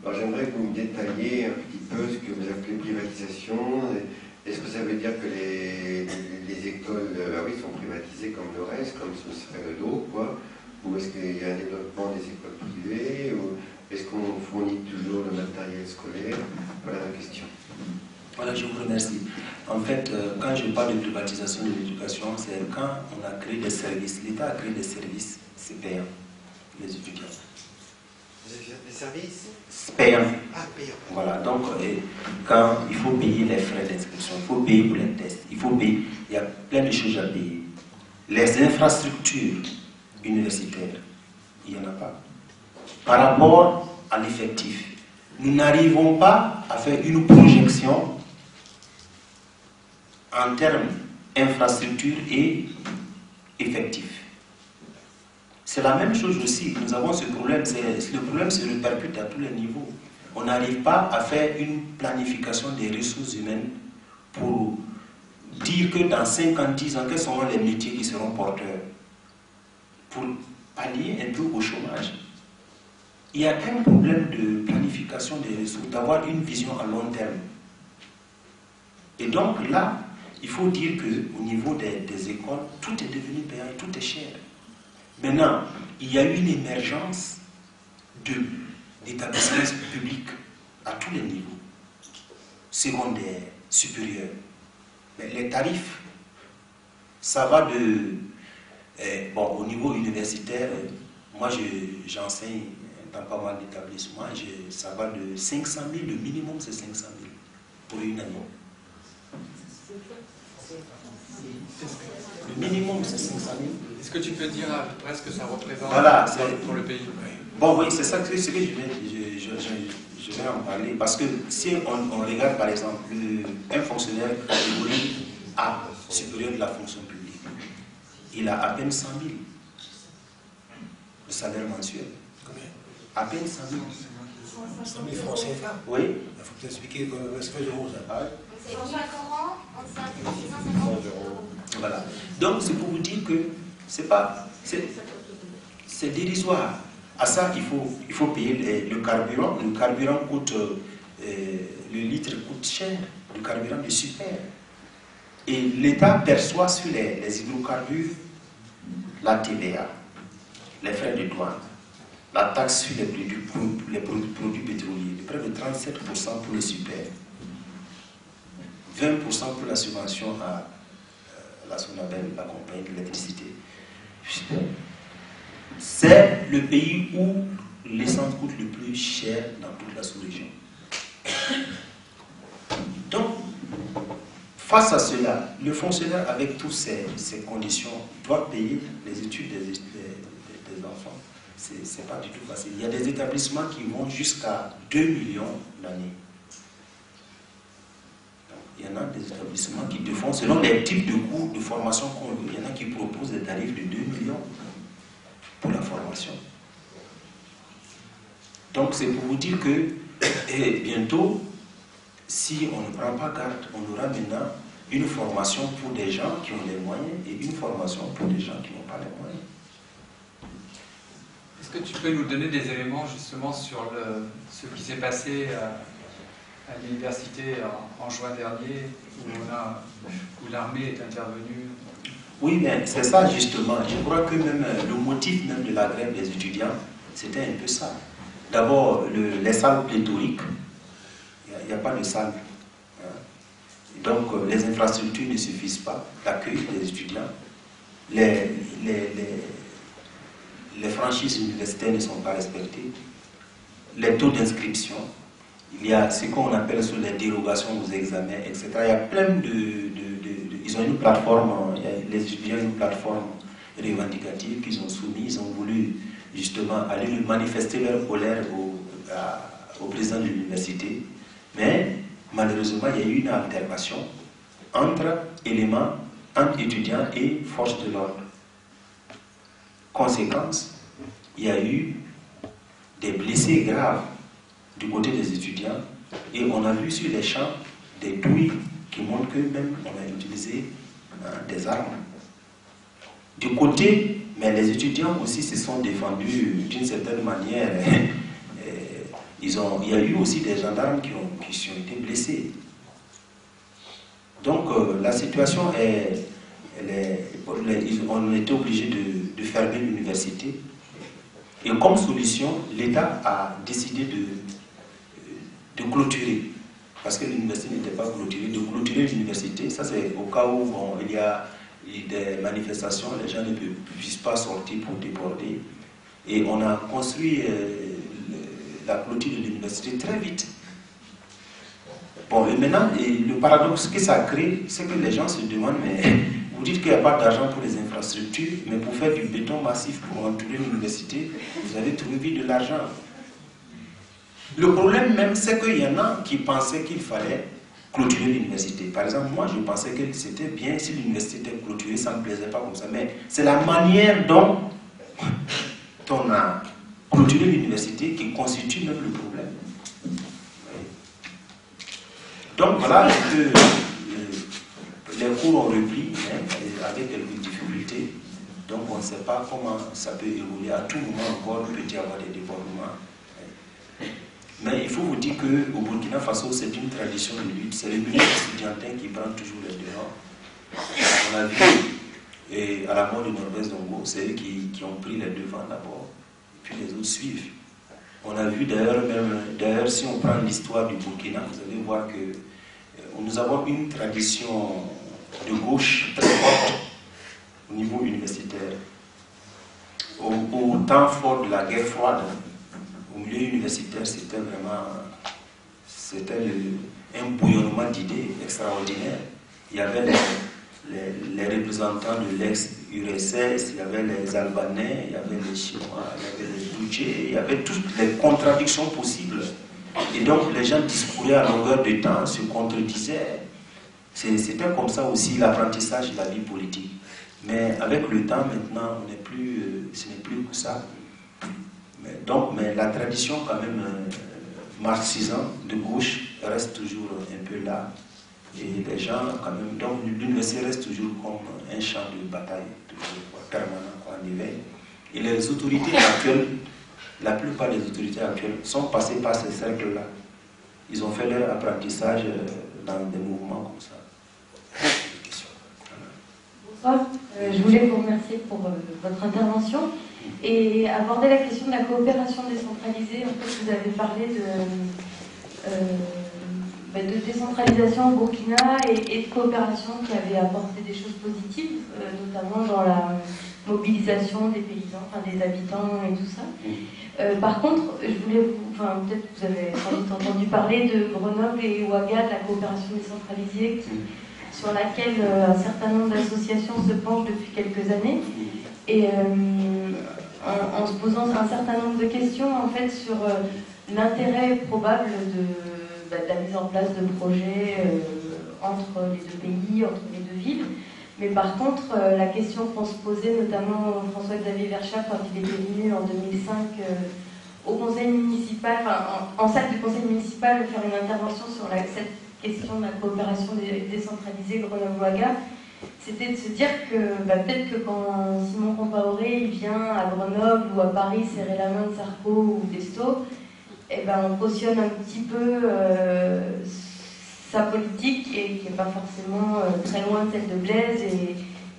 Alors j'aimerais que vous me détailliez un petit peu ce que vous appelez privatisation. Est-ce que ça veut dire que les écoles oui, sont privatisées comme le reste, comme ce serait l'eau, quoi? Ou est-ce qu'il y a un développement des écoles privées? Ou est-ce qu'on fournit toujours le matériel scolaire? Voilà la question.
Voilà, je vous remercie. En fait, quand je parle de privatisation de l'éducation, c'est quand on a créé des services. L'État a créé des services, c'est payant, les étudiants.
Des services
Payants.
Ah, payants.
Voilà, donc quand il faut payer les frais d'inscription, il faut payer pour les tests, il faut payer, il y a plein de choses à payer. Les infrastructures universitaires, il n'y en a pas. Par rapport à l'effectif, nous n'arrivons pas à faire une projection en termes infrastructure et effectif. C'est la même chose aussi. Nous avons ce problème. Le problème se répercute à tous les niveaux. On n'arrive pas à faire une planification des ressources humaines pour dire que dans 5 ans, 10 ans, quels seront les métiers qui seront porteurs pour pallier un peu au chômage. Il y a un problème de planification des ressources, d'avoir une vision à long terme. Et donc là, il faut dire qu'au niveau des écoles, tout est devenu payant, tout est cher. Maintenant, il y a eu une émergence d'établissements publics à tous les niveaux, secondaires, supérieurs. Mais les tarifs, ça va au niveau universitaire, moi j'enseigne dans pas mal d'établissements, ça va de 500 000, le minimum c'est 500 000 pour une année. Le minimum c'est 500 000.
Est-ce que tu peux dire à peu près ce que ça représente pour le pays?
Bon, oui, c'est ça que je vais en parler. Parce que si on regarde par exemple un fonctionnaire catégorie A, supérieur de la fonction publique, il a à peine 100 000 de salaire mensuel. À peine 100 000.
100 000 francs CFA.
Oui.
Il faut t'expliquer ce que je vous ai.
C'est 5 ans, on s'est 650 euros.
Voilà. Donc c'est pour vous dire que c'est dérisoire. À ça, il faut payer le carburant. Le carburant coûte, le litre coûte cher, le carburant de super. Et l'État perçoit sur les hydrocarbures la TVA, les frais de douane, la taxe sur les produits pétroliers, de près de 37% pour le super, 20% pour la subvention à la SONABEL, la compagnie de l'électricité. C'est le pays où l'essence coûte le plus cher dans toute la sous-région. Donc, face à cela, le fonctionnaire avec toutes ces conditions doit payer les études des enfants. C'est pas du tout facile. Il y a des établissements qui vont jusqu'à 2 millions l'année. Il y en a des établissements qui te font, selon les types de cours de formation qu'on veut, il y en a qui proposent des tarifs de 2 millions pour la formation. Donc c'est pour vous dire que bientôt, si on ne prend pas garde, on aura maintenant une formation pour des gens qui ont les moyens et une formation pour des gens qui n'ont pas les moyens.
Est-ce que tu peux nous donner des éléments justement sur ce qui s'est passé à l'université en juin dernier, où l'armée est intervenue?
Oui, mais c'est ça justement. Je crois que même le motif même de la grève des étudiants, c'était un peu ça. D'abord, les salles pléthoriques, il n'y a pas de salle. Donc les infrastructures ne suffisent pas, l'accueil des étudiants, les franchises universitaires ne sont pas respectées, les taux d'inscription, il y a ce qu'on appelle sur les dérogations aux examens, etc. Il y a plein ils ont une plateforme, les étudiants ont une plateforme revendicative qu'ils ont soumise, ils ont voulu justement aller manifester leur colère au président de l'université, mais malheureusement il y a eu une altercation entre étudiants et forces de l'ordre. Conséquence, il y a eu des blessés graves du côté des étudiants et on a vu sur les champs des douilles qui montrent que même on a utilisé des armes. Du côté, mais les étudiants aussi se sont défendus d'une certaine manière. Il y a eu aussi des gendarmes qui ont été blessés. Donc la situation on était obligé de fermer l'université. Et comme solution, l'État a décidé de clôturer, parce que l'université n'était pas clôturée, de clôturer l'université. Ça, c'est au cas où il y a des manifestations, les gens ne puissent pas sortir pour déborder. Et on a construit la clôture de l'université très vite. Bon, et maintenant, le paradoxe que ça crée, c'est que les gens se demandent, mais vous dites qu'il n'y a pas d'argent pour les infrastructures, mais pour faire du béton massif pour entourer l'université, vous avez trouvé de l'argent. Le problème même, c'est qu'il y en a qui pensaient qu'il fallait clôturer l'université. Par exemple, moi, je pensais que c'était bien si l'université était clôturée, ça ne me plaisait pas comme ça. Mais c'est la manière dont on a clôturé l'université qui constitue même le problème. Donc voilà que les cours ont repris, avec quelques difficultés. Donc on ne sait pas comment ça peut évoluer. À tout moment encore, il peut y avoir des débordements. Mais il faut vous dire qu'au Burkina Faso, c'est une tradition de lutte. C'est le milieu estudiantin qui prend toujours les devants. On a vu, et à la mort de Norbert Zongo, c'est eux qui ont pris les devants d'abord, puis les autres suivent. On a vu d'ailleurs, si on prend l'histoire du Burkina, vous allez voir que nous avons une tradition de gauche très forte au niveau universitaire. Au temps fort de la guerre froide, au milieu universitaire, c'était un bouillonnement d'idées extraordinaire. Il y avait les représentants de l'ex-URSS, il y avait les Albanais, il y avait les Chinois, il y avait les Doudjés, il y avait toutes les contradictions possibles. Et donc les gens discouraient à longueur de temps, se contredisaient. C'était comme ça aussi l'apprentissage de la vie politique. Mais avec le temps maintenant, ce n'est plus que ça. Mais la tradition quand même marxisante de gauche reste toujours un peu là. Et les gens quand même, donc l'université reste toujours comme un champ de bataille permanent, en éveil. Et les autorités actuelles, la plupart des autorités actuelles sont passées par ces cercles-là. Ils ont fait leur apprentissage dans des mouvements comme ça.
Bonsoir, je voulais vous remercier pour votre intervention et aborder la question de la coopération décentralisée. En fait, vous avez parlé de décentralisation au Burkina et de coopération qui avait apporté des choses positives, notamment dans la mobilisation des paysans, des habitants et tout ça. Par contre, je voulais peut-être que vous avez sans doute entendu parler de Grenoble et Ouaga, de la coopération décentralisée, sur laquelle un certain nombre d'associations se penchent depuis quelques années, et en se posant un certain nombre de questions en fait sur l'intérêt probable de la mise en place de projets entre les deux pays, entre les deux villes. Mais par contre, la question qu'on se posait, notamment François-Xavier Verschaft, quand il était venu en 2005 au conseil municipal, en salle du conseil municipal, faire une intervention sur cette question de la coopération décentralisée Grenoble-Ouaga, c'était de se dire que peut-être que quand Simon Compaoré il vient à Grenoble ou à Paris serrer la main de Sarko ou d'Esto, on cautionne un petit peu sa politique et qui n'est pas forcément très loin de celle de Blaise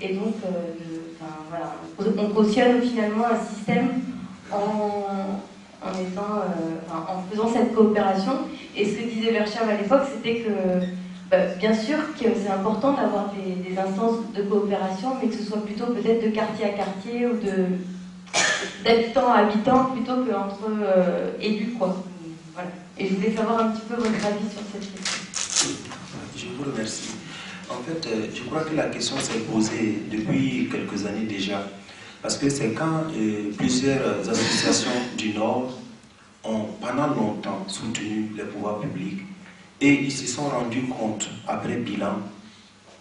et donc on cautionne finalement un système en faisant cette coopération. Et ce que disait Verschaft à l'époque, c'était que
bien sûr que c'est important d'avoir des instances de coopération, mais que ce soit plutôt peut-être de quartier à quartier ou d'habitant à habitant plutôt qu'entre élus, quoi. Voilà. Et je voulais savoir un petit peu votre avis sur cette question.
Je vous remercie. En fait, je crois que la question s'est posée depuis quelques années déjà. Parce que c'est quand plusieurs associations du Nord ont pendant longtemps soutenu les pouvoirs publics et ils se sont rendus compte, après bilan,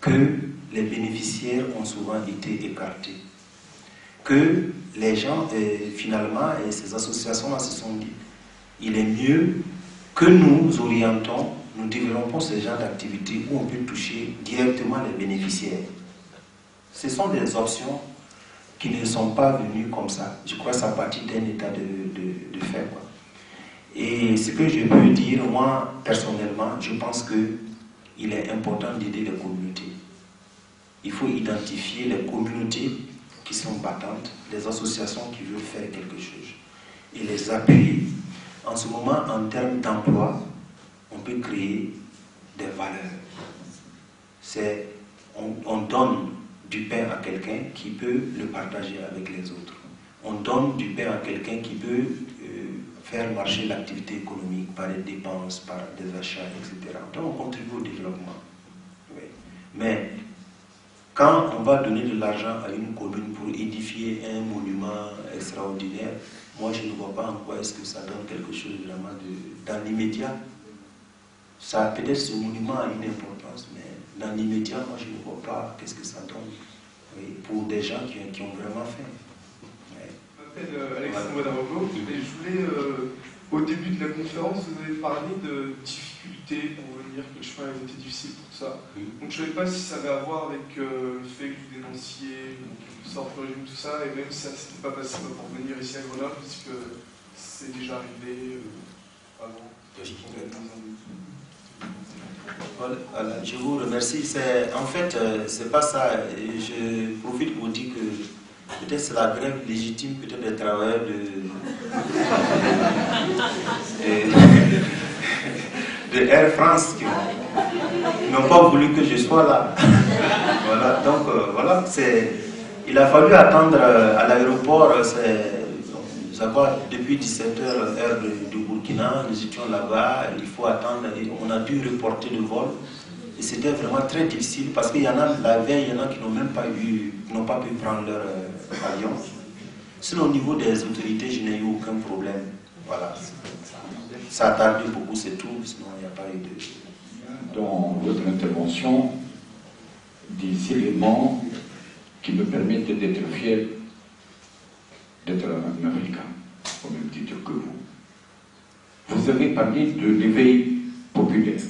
que les bénéficiaires ont souvent été écartés. Que les gens, finalement, et ces associations-là se sont dit, il est mieux que nous orientons, nous développons ce genre d'activités où on peut toucher directement les bénéficiaires. Ce sont des options qui ne sont pas venues comme ça. Je crois que ça partit d'un état de fait, quoi. Et ce que je peux dire, moi, personnellement, je pense qu'il est important d'aider les communautés. Il faut identifier les communautés qui sont battantes, les associations qui veulent faire quelque chose, et les appuyer. En ce moment, en termes d'emploi, on peut créer des valeurs. On donne du pain à quelqu'un qui peut le partager avec les autres. On donne du pain à quelqu'un qui peut faire marcher l'activité économique par des dépenses, par des achats, etc. Donc on contribue au développement. Oui. Mais quand on va donner de l'argent à une commune pour édifier un monument extraordinaire, moi je ne vois pas en quoi est-ce que ça donne quelque chose vraiment dans l'immédiat. Ça, peut-être ce monument a une importance, mais dans l'immédiat, moi je ne vois pas qu'est-ce que ça donne, oui, pour des gens qui ont vraiment faim.
Je m'appelle Alexandre Darago et je voulais, au début de la conférence, vous avez parlé de difficultés pour venir, que le chemin avait été difficile pour tout ça. Donc je ne savais pas si ça avait à voir avec le fait que vous dénonciez, quelque sorte, le régime, tout ça, et même si ça n'était pas facile pour venir ici à Grenoble, puisque c'est déjà arrivé avant.
Voilà, je vous remercie. En fait, c'est pas ça. Je profite pour dire que peut-être c'est la grève légitime, peut-être des travailleurs de Air France qui n'ont pas voulu que je sois là. Voilà, donc voilà, il a fallu attendre à l'aéroport, ça va depuis 17h, heure du Burkina, nous étions là-bas, il faut attendre, et on a dû reporter le vol. Et c'était vraiment très difficile parce qu'il y en a, la veille, il y en a qui n'ont même pas n'ont pas pu prendre leur avion. Sinon, au niveau des autorités, je n'ai eu aucun problème. Voilà. Ça a tardé beaucoup, c'est tout, sinon il n'y a pas eu de...
Dans votre intervention, des éléments qui me permettent d'être fier d'être un Africain, au même titre que vous. Vous avez parlé de l'éveil populaire.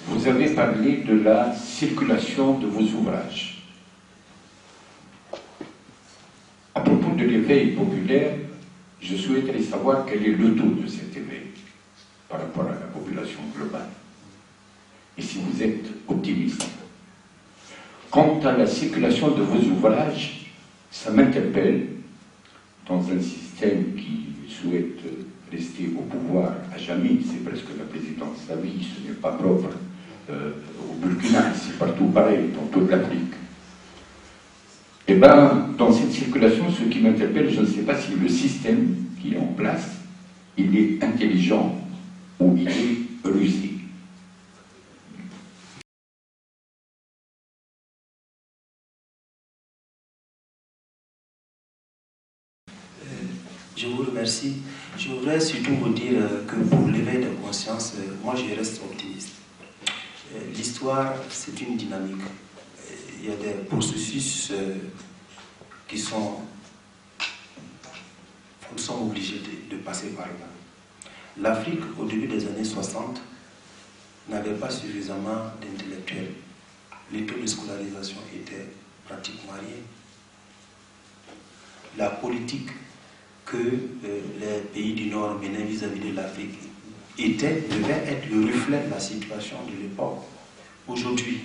Vous avez parlé de la circulation de vos ouvrages. À propos de l'éveil populaire, je souhaiterais savoir quel est le taux de cet éveil par rapport à la population globale. Et si vous êtes optimiste. Quant à la circulation de vos ouvrages, ça m'interpelle dans un système qui souhaite rester au pouvoir à jamais. C'est presque la présidence à vie, ce n'est pas propre au Burkina, c'est partout pareil, dans toute l'Afrique. Et bien, dans cette circulation, ce qui m'interpelle, je ne sais pas si le système qui est en place, il est intelligent ou il est rusé.
Je vous remercie. Je voudrais surtout vous dire que pour l'éveil de conscience, moi je reste optimiste. L'histoire, c'est une dynamique. Il y a des processus qui sont... Nous sommes obligés de passer par là. L'Afrique, au début des années 60, n'avait pas suffisamment d'intellectuels. Les taux de scolarisation étaient pratiquement rien. La politique que les pays du Nord menaient vis-à-vis de l'Afrique devait être le reflet de la situation de l'époque. Aujourd'hui,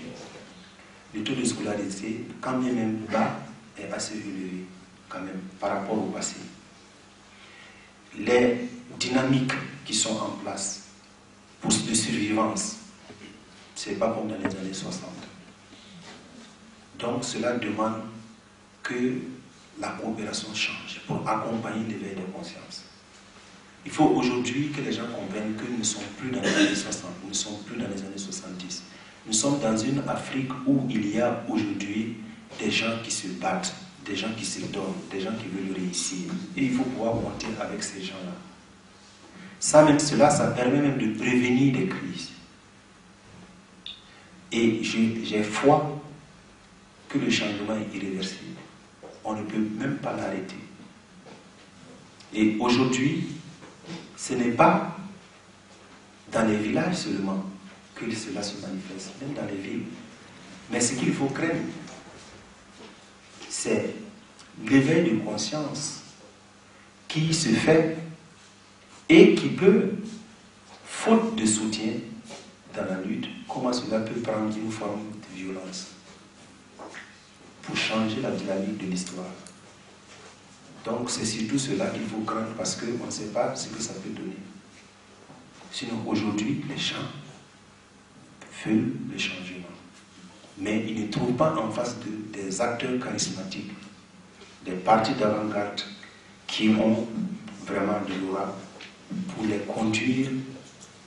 le taux de scolarité, quand bien même bas, est assez élevé, quand même, par rapport au passé. Les dynamiques qui sont en place pour de survivance Ce n'est pas comme dans les années 60. Donc cela demande que la coopération change pour accompagner l'éveil de conscience. Il faut aujourd'hui que les gens comprennent que nous ne sommes plus dans les années 60, nous ne sommes plus dans les années 70. Nous sommes dans une Afrique où il y a aujourd'hui des gens qui se battent, des gens qui se donnent, des gens qui veulent réussir. Et il faut pouvoir monter avec ces gens-là. Ça permet même de prévenir des crises. Et j'ai foi que le changement est irréversible. On ne peut même pas l'arrêter. Et aujourd'hui, ce n'est pas dans les villages seulement que cela se manifeste, même dans les villes. Mais ce qu'il faut craindre, c'est l'éveil de conscience qui se fait et qui peut, faute de soutien dans la lutte, comment cela peut prendre une forme de violence pour changer la dynamique de l'histoire. Donc c'est surtout cela qu'il faut craindre parce qu'on ne sait pas ce que ça peut donner. Sinon aujourd'hui, les gens veulent le changement. Mais ils ne trouvent pas en face des acteurs charismatiques, des partis d'avant-garde qui ont vraiment de l'aura pour les conduire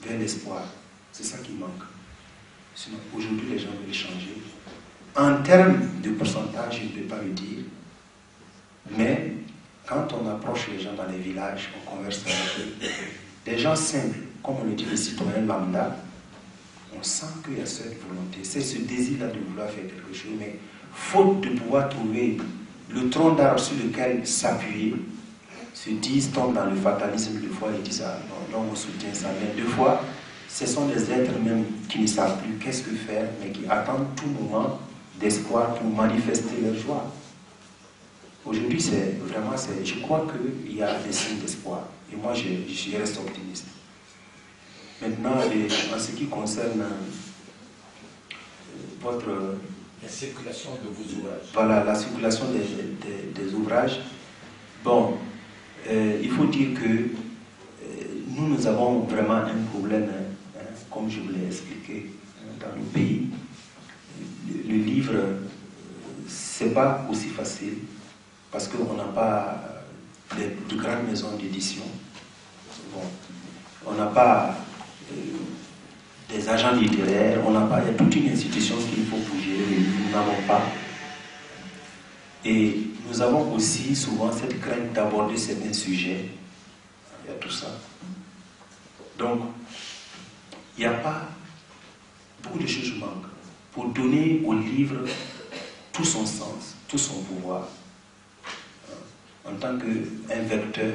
vers l'espoir. C'est ça qui manque. Sinon aujourd'hui, les gens veulent changer. En termes de pourcentage, je ne peux pas le dire, mais quand on approche les gens dans les villages, on converse avec eux. Des gens simples, comme on le dit, les citoyens lambda, on sent qu'il y a cette volonté, c'est ce désir-là de vouloir faire quelque chose, mais faute de pouvoir trouver le tronc d'arbre sur lequel s'appuyer, se disent, tombent dans le fatalisme, deux fois ils disent, ah non, on soutient ça, mais deux fois, ce sont des êtres même qui ne savent plus qu'est-ce que faire, mais qui attendent tout moment d'espoir pour manifester leur joie. Aujourd'hui, c'est vraiment, je crois qu'il y a des signes d'espoir. Et moi, je reste optimiste. Maintenant, en ce qui concerne
la circulation de vos ouvrages.
Voilà, la circulation des ouvrages. Bon, il faut dire que nous avons vraiment un problème, comme je vous l'ai expliqué, dans nos pays. Le livre, c'est pas aussi facile parce qu'on n'a pas de grandes maisons d'édition. Bon, on n'a pas des agents littéraires, il y a toute une institution qu'il faut pour gérer les livres, nous n'avons pas. Et nous avons aussi souvent cette crainte d'aborder certains sujets. Il y a tout ça. Donc, il n'y a pas beaucoup de choses qui manquent pour donner au livre tout son sens, tout son pouvoir, en tant qu'un vecteur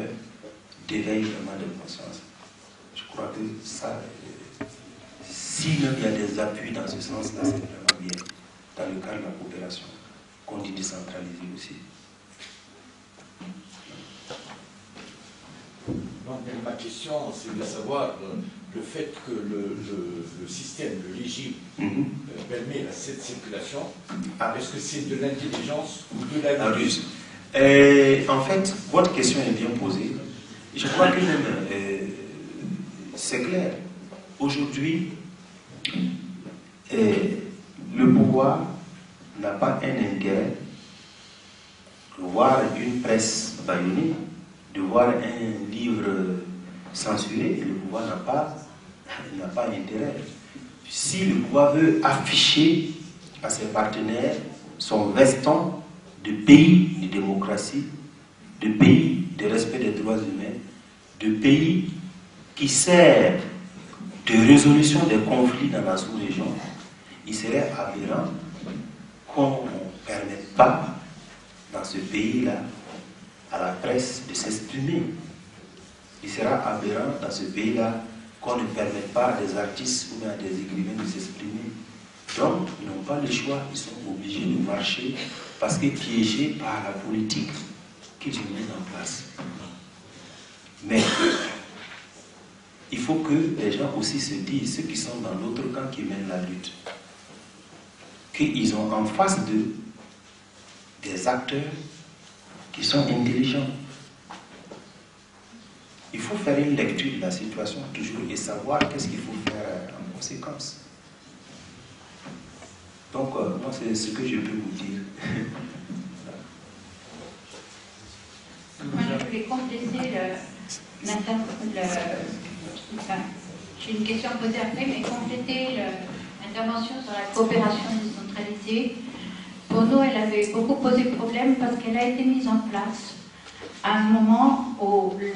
d'éveil vraiment de conscience. Je crois que ça, s'il y a des appuis dans ce sens-là, c'est vraiment bien, dans le cadre de la coopération, qu'on dit décentralisée aussi.
Donc, ma question, c'est de savoir le fait que le système, le régime, permet cette circulation. Est-ce que c'est de l'intelligence ou de la ruse?
En fait, votre question est bien posée. Je crois que même, c'est clair. Aujourd'hui, le pouvoir n'a pas un intérêt de voir une presse bâillonnée, de voir un livre censuré, et le pouvoir n'a pas intérêt. Si le pouvoir veut afficher à ses partenaires son veston de pays de démocratie, de pays de respect des droits humains, de pays qui sert de résolution des conflits dans la sous-région, il serait aberrant qu'on ne permette pas dans ce pays-là à la presse de s'exprimer. Il sera aberrant dans ce pays-là qu'on ne permette pas à des artistes ou à des écrivains de s'exprimer. Donc, ils n'ont pas le choix, ils sont obligés de marcher parce que piégés par la politique qu'ils ont mise en place. Mais il faut que les gens aussi se disent, ceux qui sont dans l'autre camp qui mènent la lutte, qu'ils ont en face d'eux des acteurs qui sont intelligents. Il faut faire une lecture de la situation toujours et savoir qu'est-ce qu'il faut faire en conséquence. Donc, moi, c'est ce que je peux vous dire.
Moi, je voulais compléter j'ai une question posée après, mais compléter l'intervention sur la coopération décentralisée. Pour nous, elle avait beaucoup posé problème parce qu'elle a été mise en place à un moment où le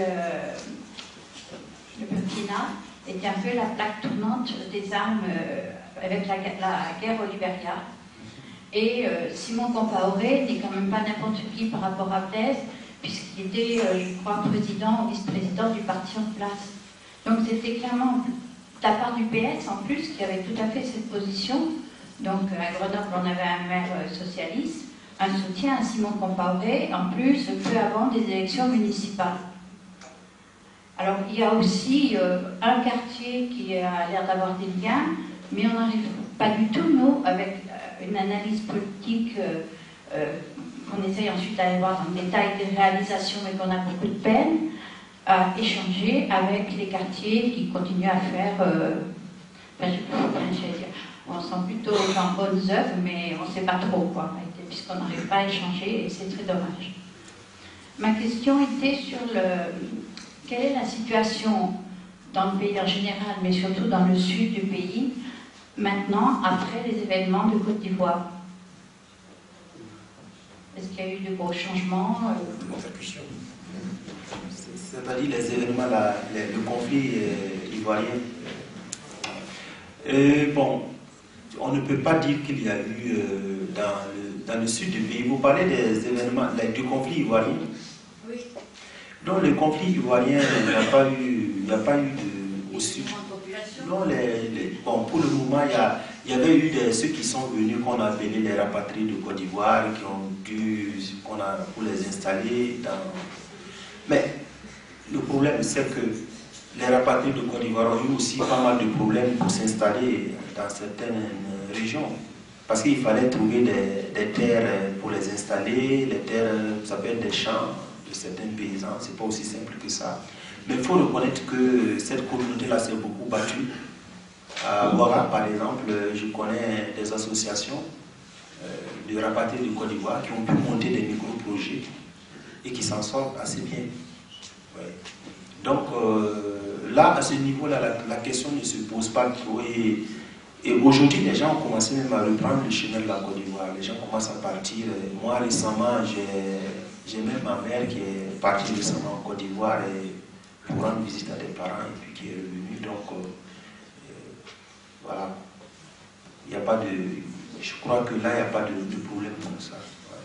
Burkina était un peu la plaque tournante des armes avec la guerre au Libéria. Et Simon Compaoré n'est quand même pas n'importe qui par rapport à Blaise, puisqu'il était, je crois, président ou vice-président du parti en place. Donc c'était clairement de la part du PS en plus qui avait tout à fait cette position. Donc à Grenoble, on avait un maire socialiste, un soutien à Simon Compaoré, en plus peu avant des élections municipales. Alors il y a aussi un quartier qui a l'air d'avoir des liens, mais on n'arrive pas du tout, nous, avec une analyse politique qu'on essaye ensuite d'aller voir dans le détail des réalisations, mais qu'on a beaucoup de peine à échanger avec les quartiers qui continuent à faire, on sent plutôt genre bonnes œuvres, mais on ne sait pas trop quoi, puisqu'on n'arrive pas à échanger et c'est très dommage. Ma question était sur quelle est la situation dans le pays en général, mais surtout dans le sud du pays, maintenant, après les événements de Côte d'Ivoire. Est-ce qu'il y a eu de gros changements
C'est-à-dire les événements, le conflit ivoirien. Bon, on ne peut pas dire qu'il y a eu dans le sud du pays. Vous parlez des événements, du conflit ivoirien.
Oui.
Donc le conflit ivoirien, il n'y a pas eu au sud. Non, bon, pour le moment, il y avait eu ceux qui sont venus, qu'on a appelé les rapatriés de Côte d'Ivoire, qui ont dû, pour les installer dans... Mais le problème, c'est que les rapatriés de Côte d'Ivoire ont eu aussi pas mal de problèmes pour s'installer dans certaines régions. Parce qu'il fallait trouver des terres pour les installer, les terres, ça peut être des champs de certains paysans, c'est pas aussi simple que ça. Mais il faut reconnaître que cette communauté-là s'est beaucoup battue. À Ouaga, par exemple, je connais des associations de rapatriés de Côte d'Ivoire qui ont pu monter des micro-projets et qui s'en sortent assez bien. Ouais. Donc là, à ce niveau-là, la question ne se pose pas trop. Et aujourd'hui, les gens ont commencé même à reprendre le chemin de la Côte d'Ivoire. Les gens commencent à partir. Moi, récemment, j'ai même ma mère qui est partie récemment en Côte d'Ivoire pour rendre visite à des parents et puis qui est revenue. Donc, voilà. Il n'y a pas de... Je crois que là, il n'y a pas de problème comme ça. Ouais.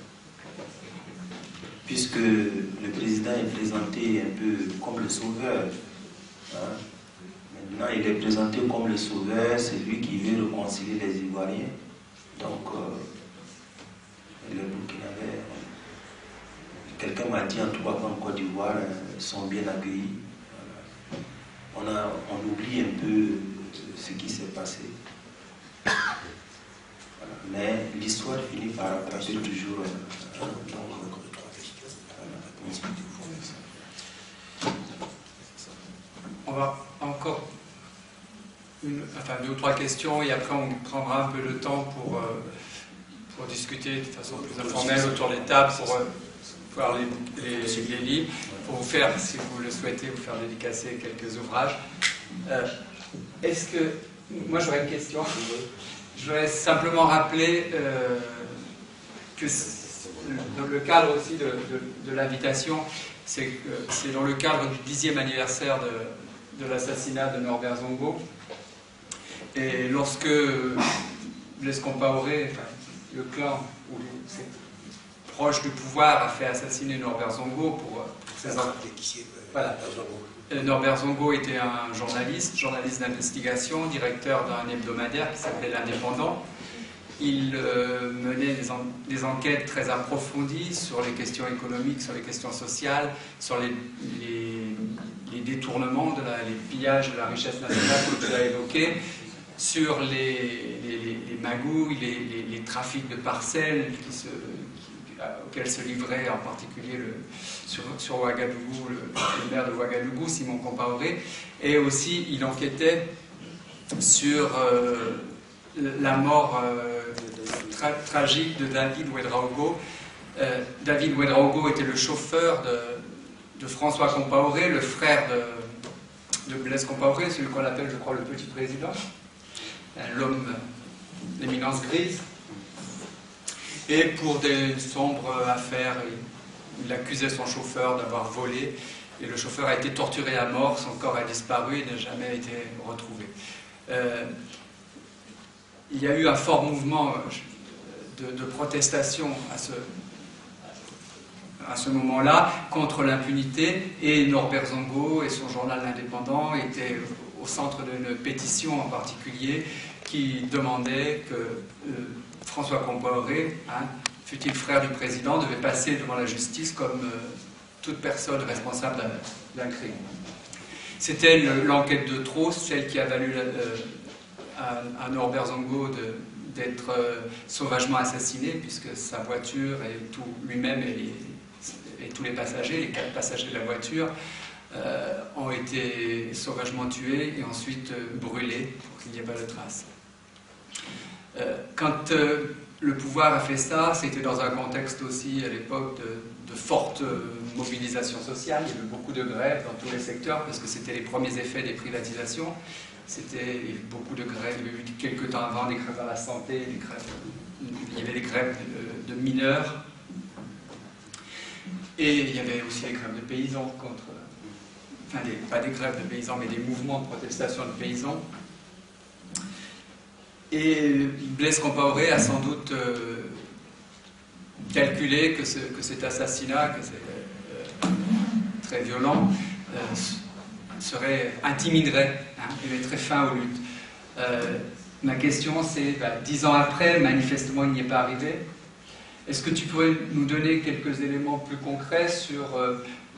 Puisque le président est présenté un peu comme le sauveur. Hein. Maintenant, il est présenté comme le sauveur, c'est lui qui veut réconcilier les Ivoiriens. Donc, les Burkinabés, quelqu'un m'a dit en tout cas qu'en Côte d'Ivoire, sont bien accueillis. Voilà. On oublie un peu ce qui s'est passé. Voilà. Mais l'histoire finit par rattraper toujours.
On va encore deux ou trois questions et après on prendra un peu de temps pour discuter de façon plus informelle autour des tables, pour voir les livres, pour vous faire, si vous le souhaitez, vous faire dédicacer quelques ouvrages. Est-ce que... Moi j'aurais une question. Je voudrais simplement rappeler que dans le cadre aussi de l'invitation, c'est dans le cadre du 10e anniversaire de l'assassinat de Norbert Zongo. Et lorsque Blaise Compaoré, enfin, le clan où c'est proche du pouvoir, a fait assassiner Norbert Zongo pour ses voilà. Norbert Zongo était un journaliste d'investigation, directeur d'un hebdomadaire qui s'appelait L'Indépendant. Il menait des enquêtes très approfondies sur les questions économiques, sur les questions sociales, sur les détournements, les pillages de la richesse nationale que tu as évoqué, sur les magouilles, les trafics de parcelles auxquels se livrait en particulier sur Ouagadougou, le maire de Ouagadougou, Simon Compaoré, et aussi il enquêtait sur la mort tragique de David Ouédraogo. David Ouédraogo était le chauffeur de François Compaoré, le frère de Blaise Compaoré, celui qu'on appelle, je crois, le petit président, l'homme d'éminence grise. Et pour des sombres affaires, il accusait son chauffeur d'avoir volé, et le chauffeur a été torturé à mort, son corps a disparu et n'a jamais été retrouvé. Il y a eu un fort mouvement de protestation à ce moment-là contre l'impunité, et Norbert Zongo et son journal L'Indépendant étaient au centre d'une pétition en particulier qui demandait que François Compaoré, fut-il frère du président, devait passer devant la justice comme toute personne responsable d'un crime. C'était l'enquête de trop, celle qui a valu à Norbert Zongo d'être sauvagement assassiné, puisque sa voiture et lui-même et tous les passagers, les 4 passagers de la voiture, ont été sauvagement tués et ensuite brûlés pour qu'il n'y ait pas de traces. Quand le pouvoir a fait ça, c'était dans un contexte aussi à l'époque de forte mobilisation sociale. Il y avait beaucoup de grèves dans tous les secteurs parce que c'était les premiers effets des privatisations. Il y avait beaucoup de grèves, il y avait eu quelques temps avant des grèves à la santé, il y avait des grèves de mineurs, et il y avait aussi des grèves de paysans pas des grèves de paysans, mais des mouvements de protestation de paysans. Et Blaise Compaoré a sans doute calculé que cet assassinat, que c'est très violent, intimiderait et mettrait fin aux luttes. Ma question, c'est 10 ans après, manifestement, il n'y est pas arrivé. Est-ce que tu pourrais nous donner quelques éléments plus concrets sur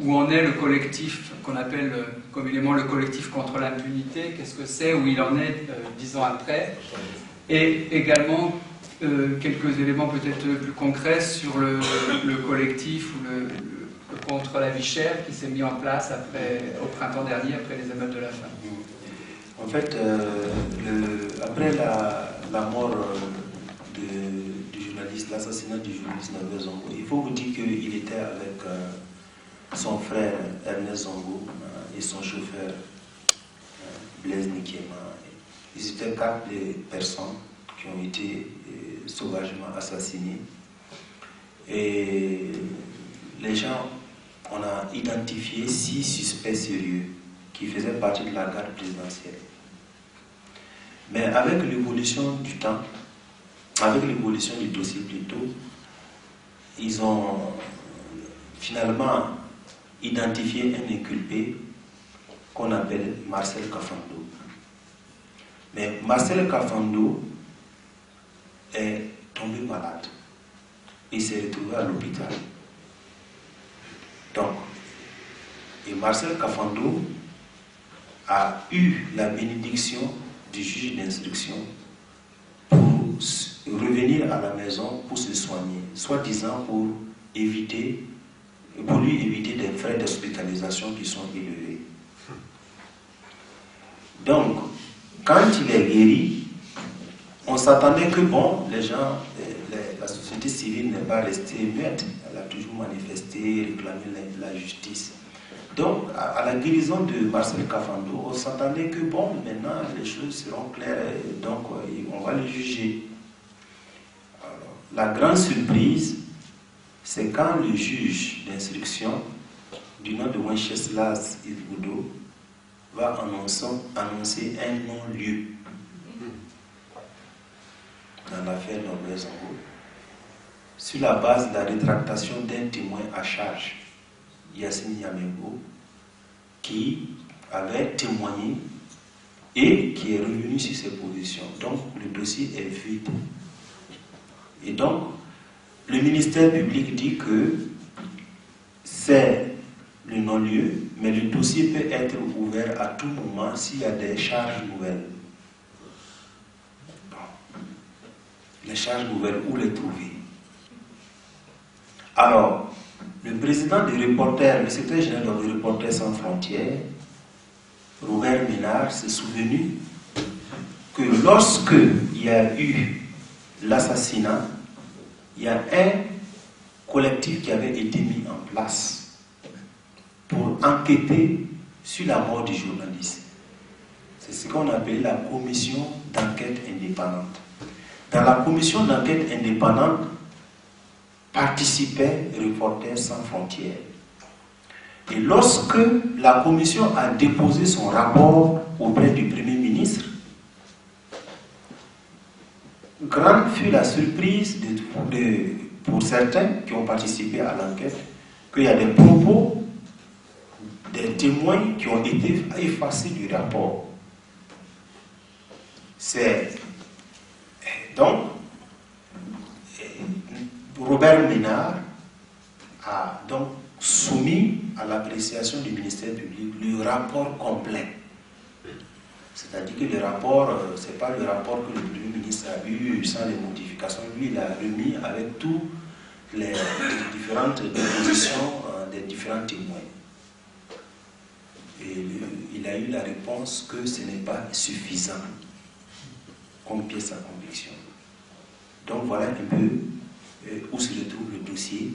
où en est le collectif qu'on appelle communément le collectif contre l'impunité? Qu'est-ce que c'est, où il en est 10 ans après? Et également quelques éléments peut-être plus concrets sur le collectif ou le contre la vie chère qui s'est mis en place au printemps dernier, après les émeutes de la faim.
En fait, après la mort du journaliste, l'assassinat du journaliste Norbert Zongo, il faut vous dire qu'il était avec son frère Ernest Zongo et son chauffeur Blaise Nikema. Ils étaient 4 personnes qui ont été sauvagement assassinées. Et les gens, on a identifié 6 suspects sérieux qui faisaient partie de la garde présidentielle. Mais avec l'évolution du temps, avec l'évolution du dossier plutôt, ils ont finalement identifié un inculpé qu'on appelle Marcel Kafando. Mais Marcel Kafando est tombé malade. Il s'est retrouvé à l'hôpital. Donc, et Marcel Kafando a eu la bénédiction du juge d'instruction pour revenir à la maison pour se soigner, soi-disant pour lui éviter des frais d'hospitalisation qui sont élevés. Donc, quand il est guéri, on s'attendait que les gens, la société civile n'est pas restée muette, elle a toujours manifesté, réclamé la justice. Donc, à la guérison de Marcel Kafando, on s'attendait que maintenant les choses seront claires, donc on va le juger. Alors, la grande surprise, c'est quand le juge d'instruction, du nom de Wenceslas Ilboudo, va annoncer un non-lieu dans l'affaire Norbert Zongo, sur la base de la rétractation d'un témoin à charge, Yassine Yamembo, qui avait témoigné et qui est revenu sur ses positions. Donc le dossier est vide. Et donc le ministère public dit que c'est le non-lieu, mais le dossier peut être ouvert à tout moment s'il y a des charges nouvelles. Les charges nouvelles, où les trouver? Alors, le président des reporters, le secrétaire général des Reporters sans frontières, Robert Ménard, s'est souvenu que lorsque il y a eu l'assassinat, il y a un collectif qui avait été mis en place pour enquêter sur la mort du journaliste. C'est ce qu'on appelle la commission d'enquête indépendante. Dans la commission d'enquête indépendante participaient Reporters sans frontières. Et lorsque la commission a déposé son rapport auprès du Premier ministre, grande fut la surprise pour certains qui ont participé à l'enquête qu'il y a des propos des témoins qui ont été effacés du rapport. Donc, Robert Ménard a donc soumis à l'appréciation du ministère public le rapport complet. C'est-à-dire que le rapport, ce n'est pas le rapport que le Premier ministre a eu sans les modifications. Lui, il a remis avec toutes les différentes dépositions des différents témoins. Et il a eu la réponse que ce n'est pas suffisant comme pièce à conviction. Donc voilà un peu où se retrouve le dossier.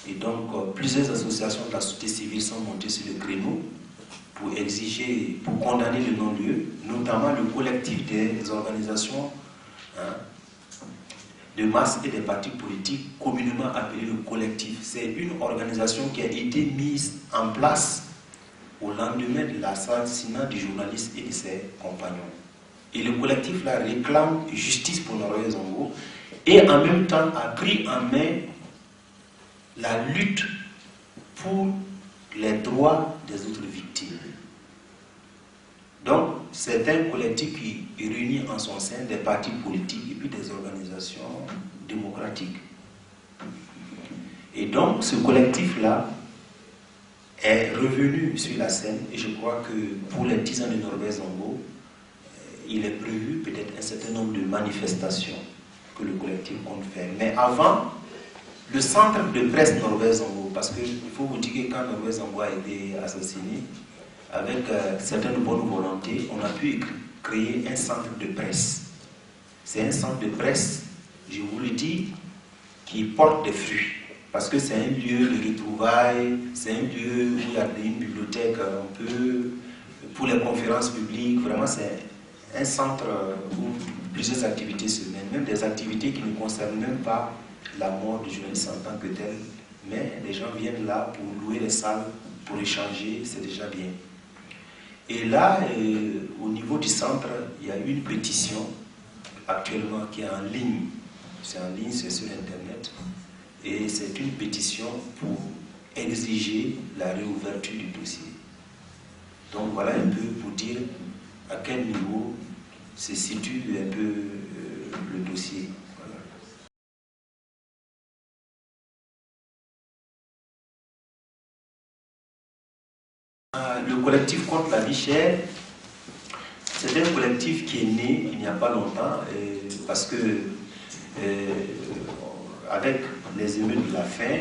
Et donc plusieurs associations de la société civile sont montées sur le créneau pour exiger, pour condamner le non-lieu, notamment le collectif des organisations de masse et des partis politiques communément appelé le collectif. C'est une organisation qui a été mise en place au lendemain de l'assassinat du journaliste et de ses compagnons. Et le collectif là réclame justice pour Noroya Zongo et en même temps a pris en main la lutte pour les droits des autres victimes. Donc, c'est un collectif qui réunit en son sein des partis politiques et puis des organisations démocratiques. Et donc, ce collectif-là est revenu sur la scène et je crois que pour les 10 ans de Norbert Zongo, il est prévu peut-être un certain nombre de manifestations que le collectif compte faire. Mais avant, le centre de presse Norbert Zongo, parce qu'il faut vous dire que quand Norbert Zongo a été assassiné, avec certaines bonnes volontés, on a pu créer un centre de presse. C'est un centre de presse, je vous le dis, qui porte des fruits. Parce que c'est un lieu de retrouvailles, c'est un lieu où il y a une bibliothèque un peu pour les conférences publiques. Vraiment, c'est un centre où plusieurs activités se mènent, même des activités qui ne concernent même pas la mort du journaliste en tant que tel. Mais les gens viennent là pour louer les salles, pour échanger, c'est déjà bien. Et là, au niveau du centre, il y a une pétition actuellement qui est en ligne. C'est en ligne, c'est sur Internet. Et c'est une pétition pour exiger la réouverture du dossier. Donc voilà un peu pour dire à quel niveau se situe un peu le dossier. Voilà. Le collectif contre la vie chère, c'est un collectif qui est né il n'y a pas longtemps parce que avec les émeutes de la faim,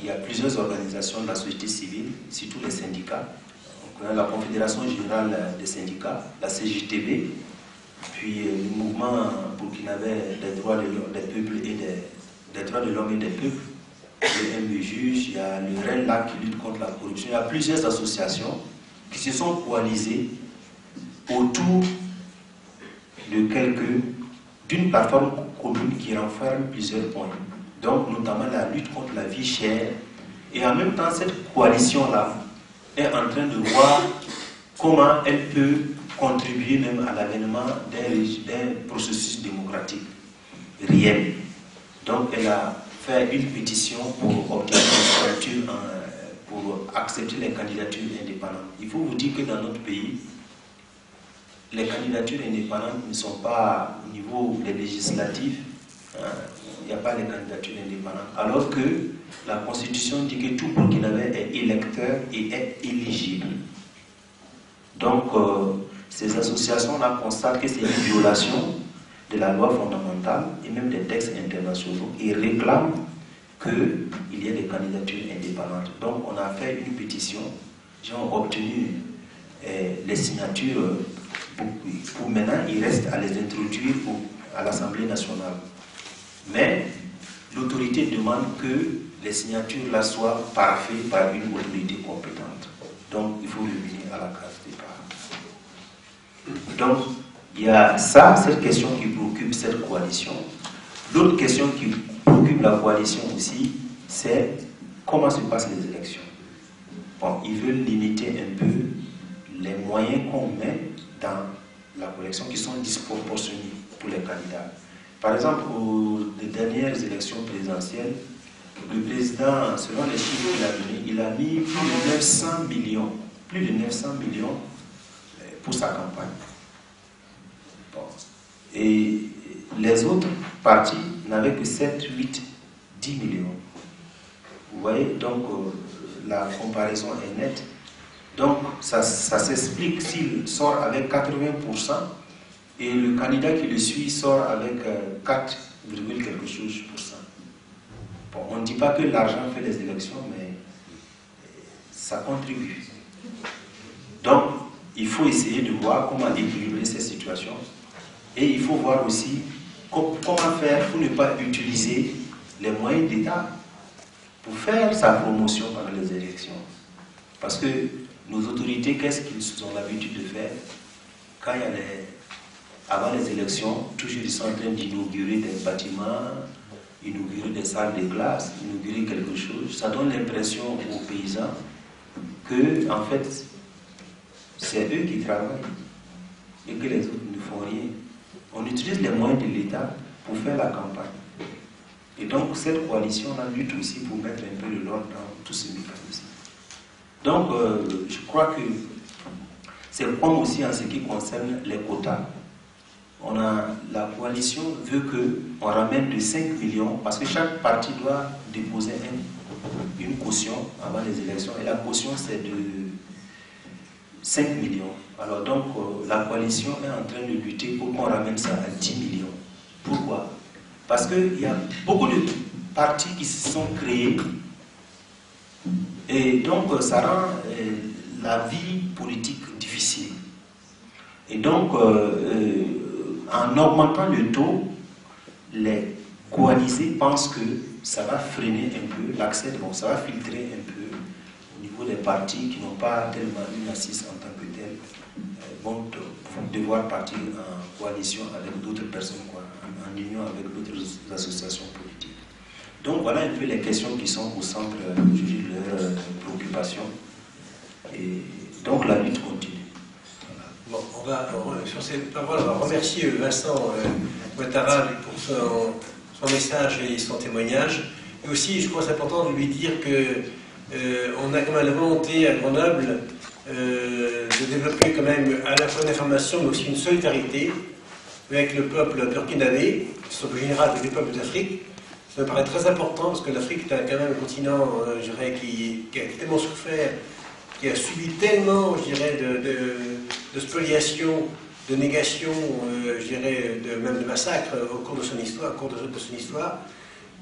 il y a plusieurs organisations de la société civile, surtout les syndicats. On a la Confédération Générale des Syndicats, la CJTB, puis le mouvement burkinabé des droits de l'homme et des peuples, le MBJUJ, il y a le RELA qui lutte contre la corruption. Il y a plusieurs associations qui se sont coalisées autour d'une plateforme commune qui renferme plusieurs points. Donc, notamment la lutte contre la vie chère. Et en même temps, cette coalition-là est en train de voir comment elle peut contribuer même à l'avènement d'un processus démocratique réel. Donc, elle a fait une pétition pour obtenir une candidature, pour accepter les candidatures indépendantes. Il faut vous dire que dans notre pays, les candidatures indépendantes ne sont pas au niveau des législatives, il n'y a pas de candidatures indépendantes, alors que la Constitution dit que tout Burkinabé est électeur et est éligible. Donc, ces associations-là constatent que c'est une violation de la loi fondamentale et même des textes internationaux et réclament qu'il y ait des candidatures indépendantes. Donc, on a fait une pétition, j'ai obtenu les signatures pour maintenant, il reste à les introduire à l'Assemblée nationale. Mais l'autorité demande que les signatures là soient paraphées par une autorité compétente. Donc, il faut revenir à la case départ. Donc, il y a ça, cette question qui préoccupe cette coalition. L'autre question qui préoccupe la coalition aussi, c'est comment se passent les élections. Bon, ils veulent limiter un peu les moyens qu'on met dans la coalition qui sont disproportionnés pour les candidats. Par exemple, aux dernières élections présidentielles, le président, selon les chiffres qu'il a donnés, il a mis plus de 900 millions pour sa campagne. Bon. Et les autres partis n'avaient que 7, 8, 10 millions. Vous voyez, donc la comparaison est nette. Donc ça s'explique s'il sort avec 80% et le candidat qui le suit sort avec 4, quelque chose %. Bon, on ne dit pas que l'argent fait les élections, mais ça contribue. Donc, il faut essayer de voir comment équilibrer ces situations. Et il faut voir aussi comment faire pour ne pas utiliser les moyens d'État pour faire sa promotion pendant les élections. Parce que nos autorités, qu'est-ce qu'ils ont l'habitude de faire? Quand il y a avant les élections, toujours ils sont en train d'inaugurer des bâtiments, inaugurer des salles de classe, inaugurer quelque chose. Ça donne l'impression aux paysans que, en fait, c'est eux qui travaillent et que les autres ne font rien. On utilise les moyens de l'État pour faire la campagne. Et donc, cette coalition lutte aussi pour mettre un peu de l'ordre dans tous ces mécanismes. Donc, je crois que c'est comme aussi en ce qui concerne les quotas. La coalition veut qu'on ramène de 5 millions, parce que chaque parti doit déposer une caution avant les élections, et la caution c'est de 5 millions. Alors donc, la coalition est en train de lutter pour qu'on ramène ça à 10 millions. Pourquoi? Parce qu'il y a beaucoup de partis qui se sont créés, et donc ça rend la vie politique difficile. Et donc, en augmentant le taux, les coalisés pensent que ça va freiner un peu l'accès, bon, ça va filtrer un peu au niveau des partis qui n'ont pas tellement une assise en tant que telle, vont devoir partir en coalition avec d'autres personnes, en union avec d'autres associations politiques. Donc voilà un peu les questions qui sont au centre de leurs préoccupations. Et donc la lutte continue.
Bon, sur cette parole, on va remercier Vincent Ouattara pour son message et son témoignage. Et aussi, je crois que c'est important de lui dire qu'on a quand même la volonté à Grenoble de développer quand même à la fois une information, mais aussi une solidarité avec le peuple burkinabé, sur le général avec les peuples d'Afrique. Ça me paraît très important parce que l'Afrique est quand même un continent, je dirais, qui a tellement souffert, qui a subi tellement, je dirais, de spoliation, de négation, je dirais, même de massacres au cours de son histoire,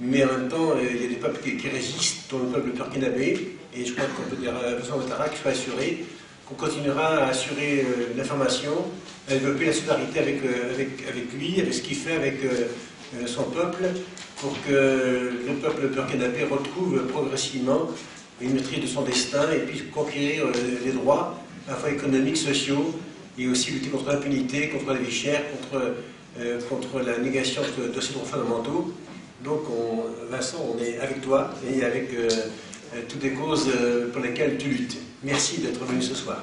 mais en même temps, il y a des peuples qui résistent, dont le peuple burkinabé, et je crois qu'on peut dire à Vincent Ouattara qu'il faut assurer qu'on continuera à assurer l'information, à développer la solidarité avec lui, avec ce qu'il fait avec son peuple, pour que le peuple burkinabé retrouve progressivement une maîtrise de son destin et puisse conquérir les droits, à la fois économiques, sociaux, et aussi lutter contre l'impunité, contre la vie chère, contre la négation de ces droits fondamentaux. Donc, Vincent, on est avec toi et avec toutes les causes pour lesquelles tu luttes. Merci d'être venu ce soir.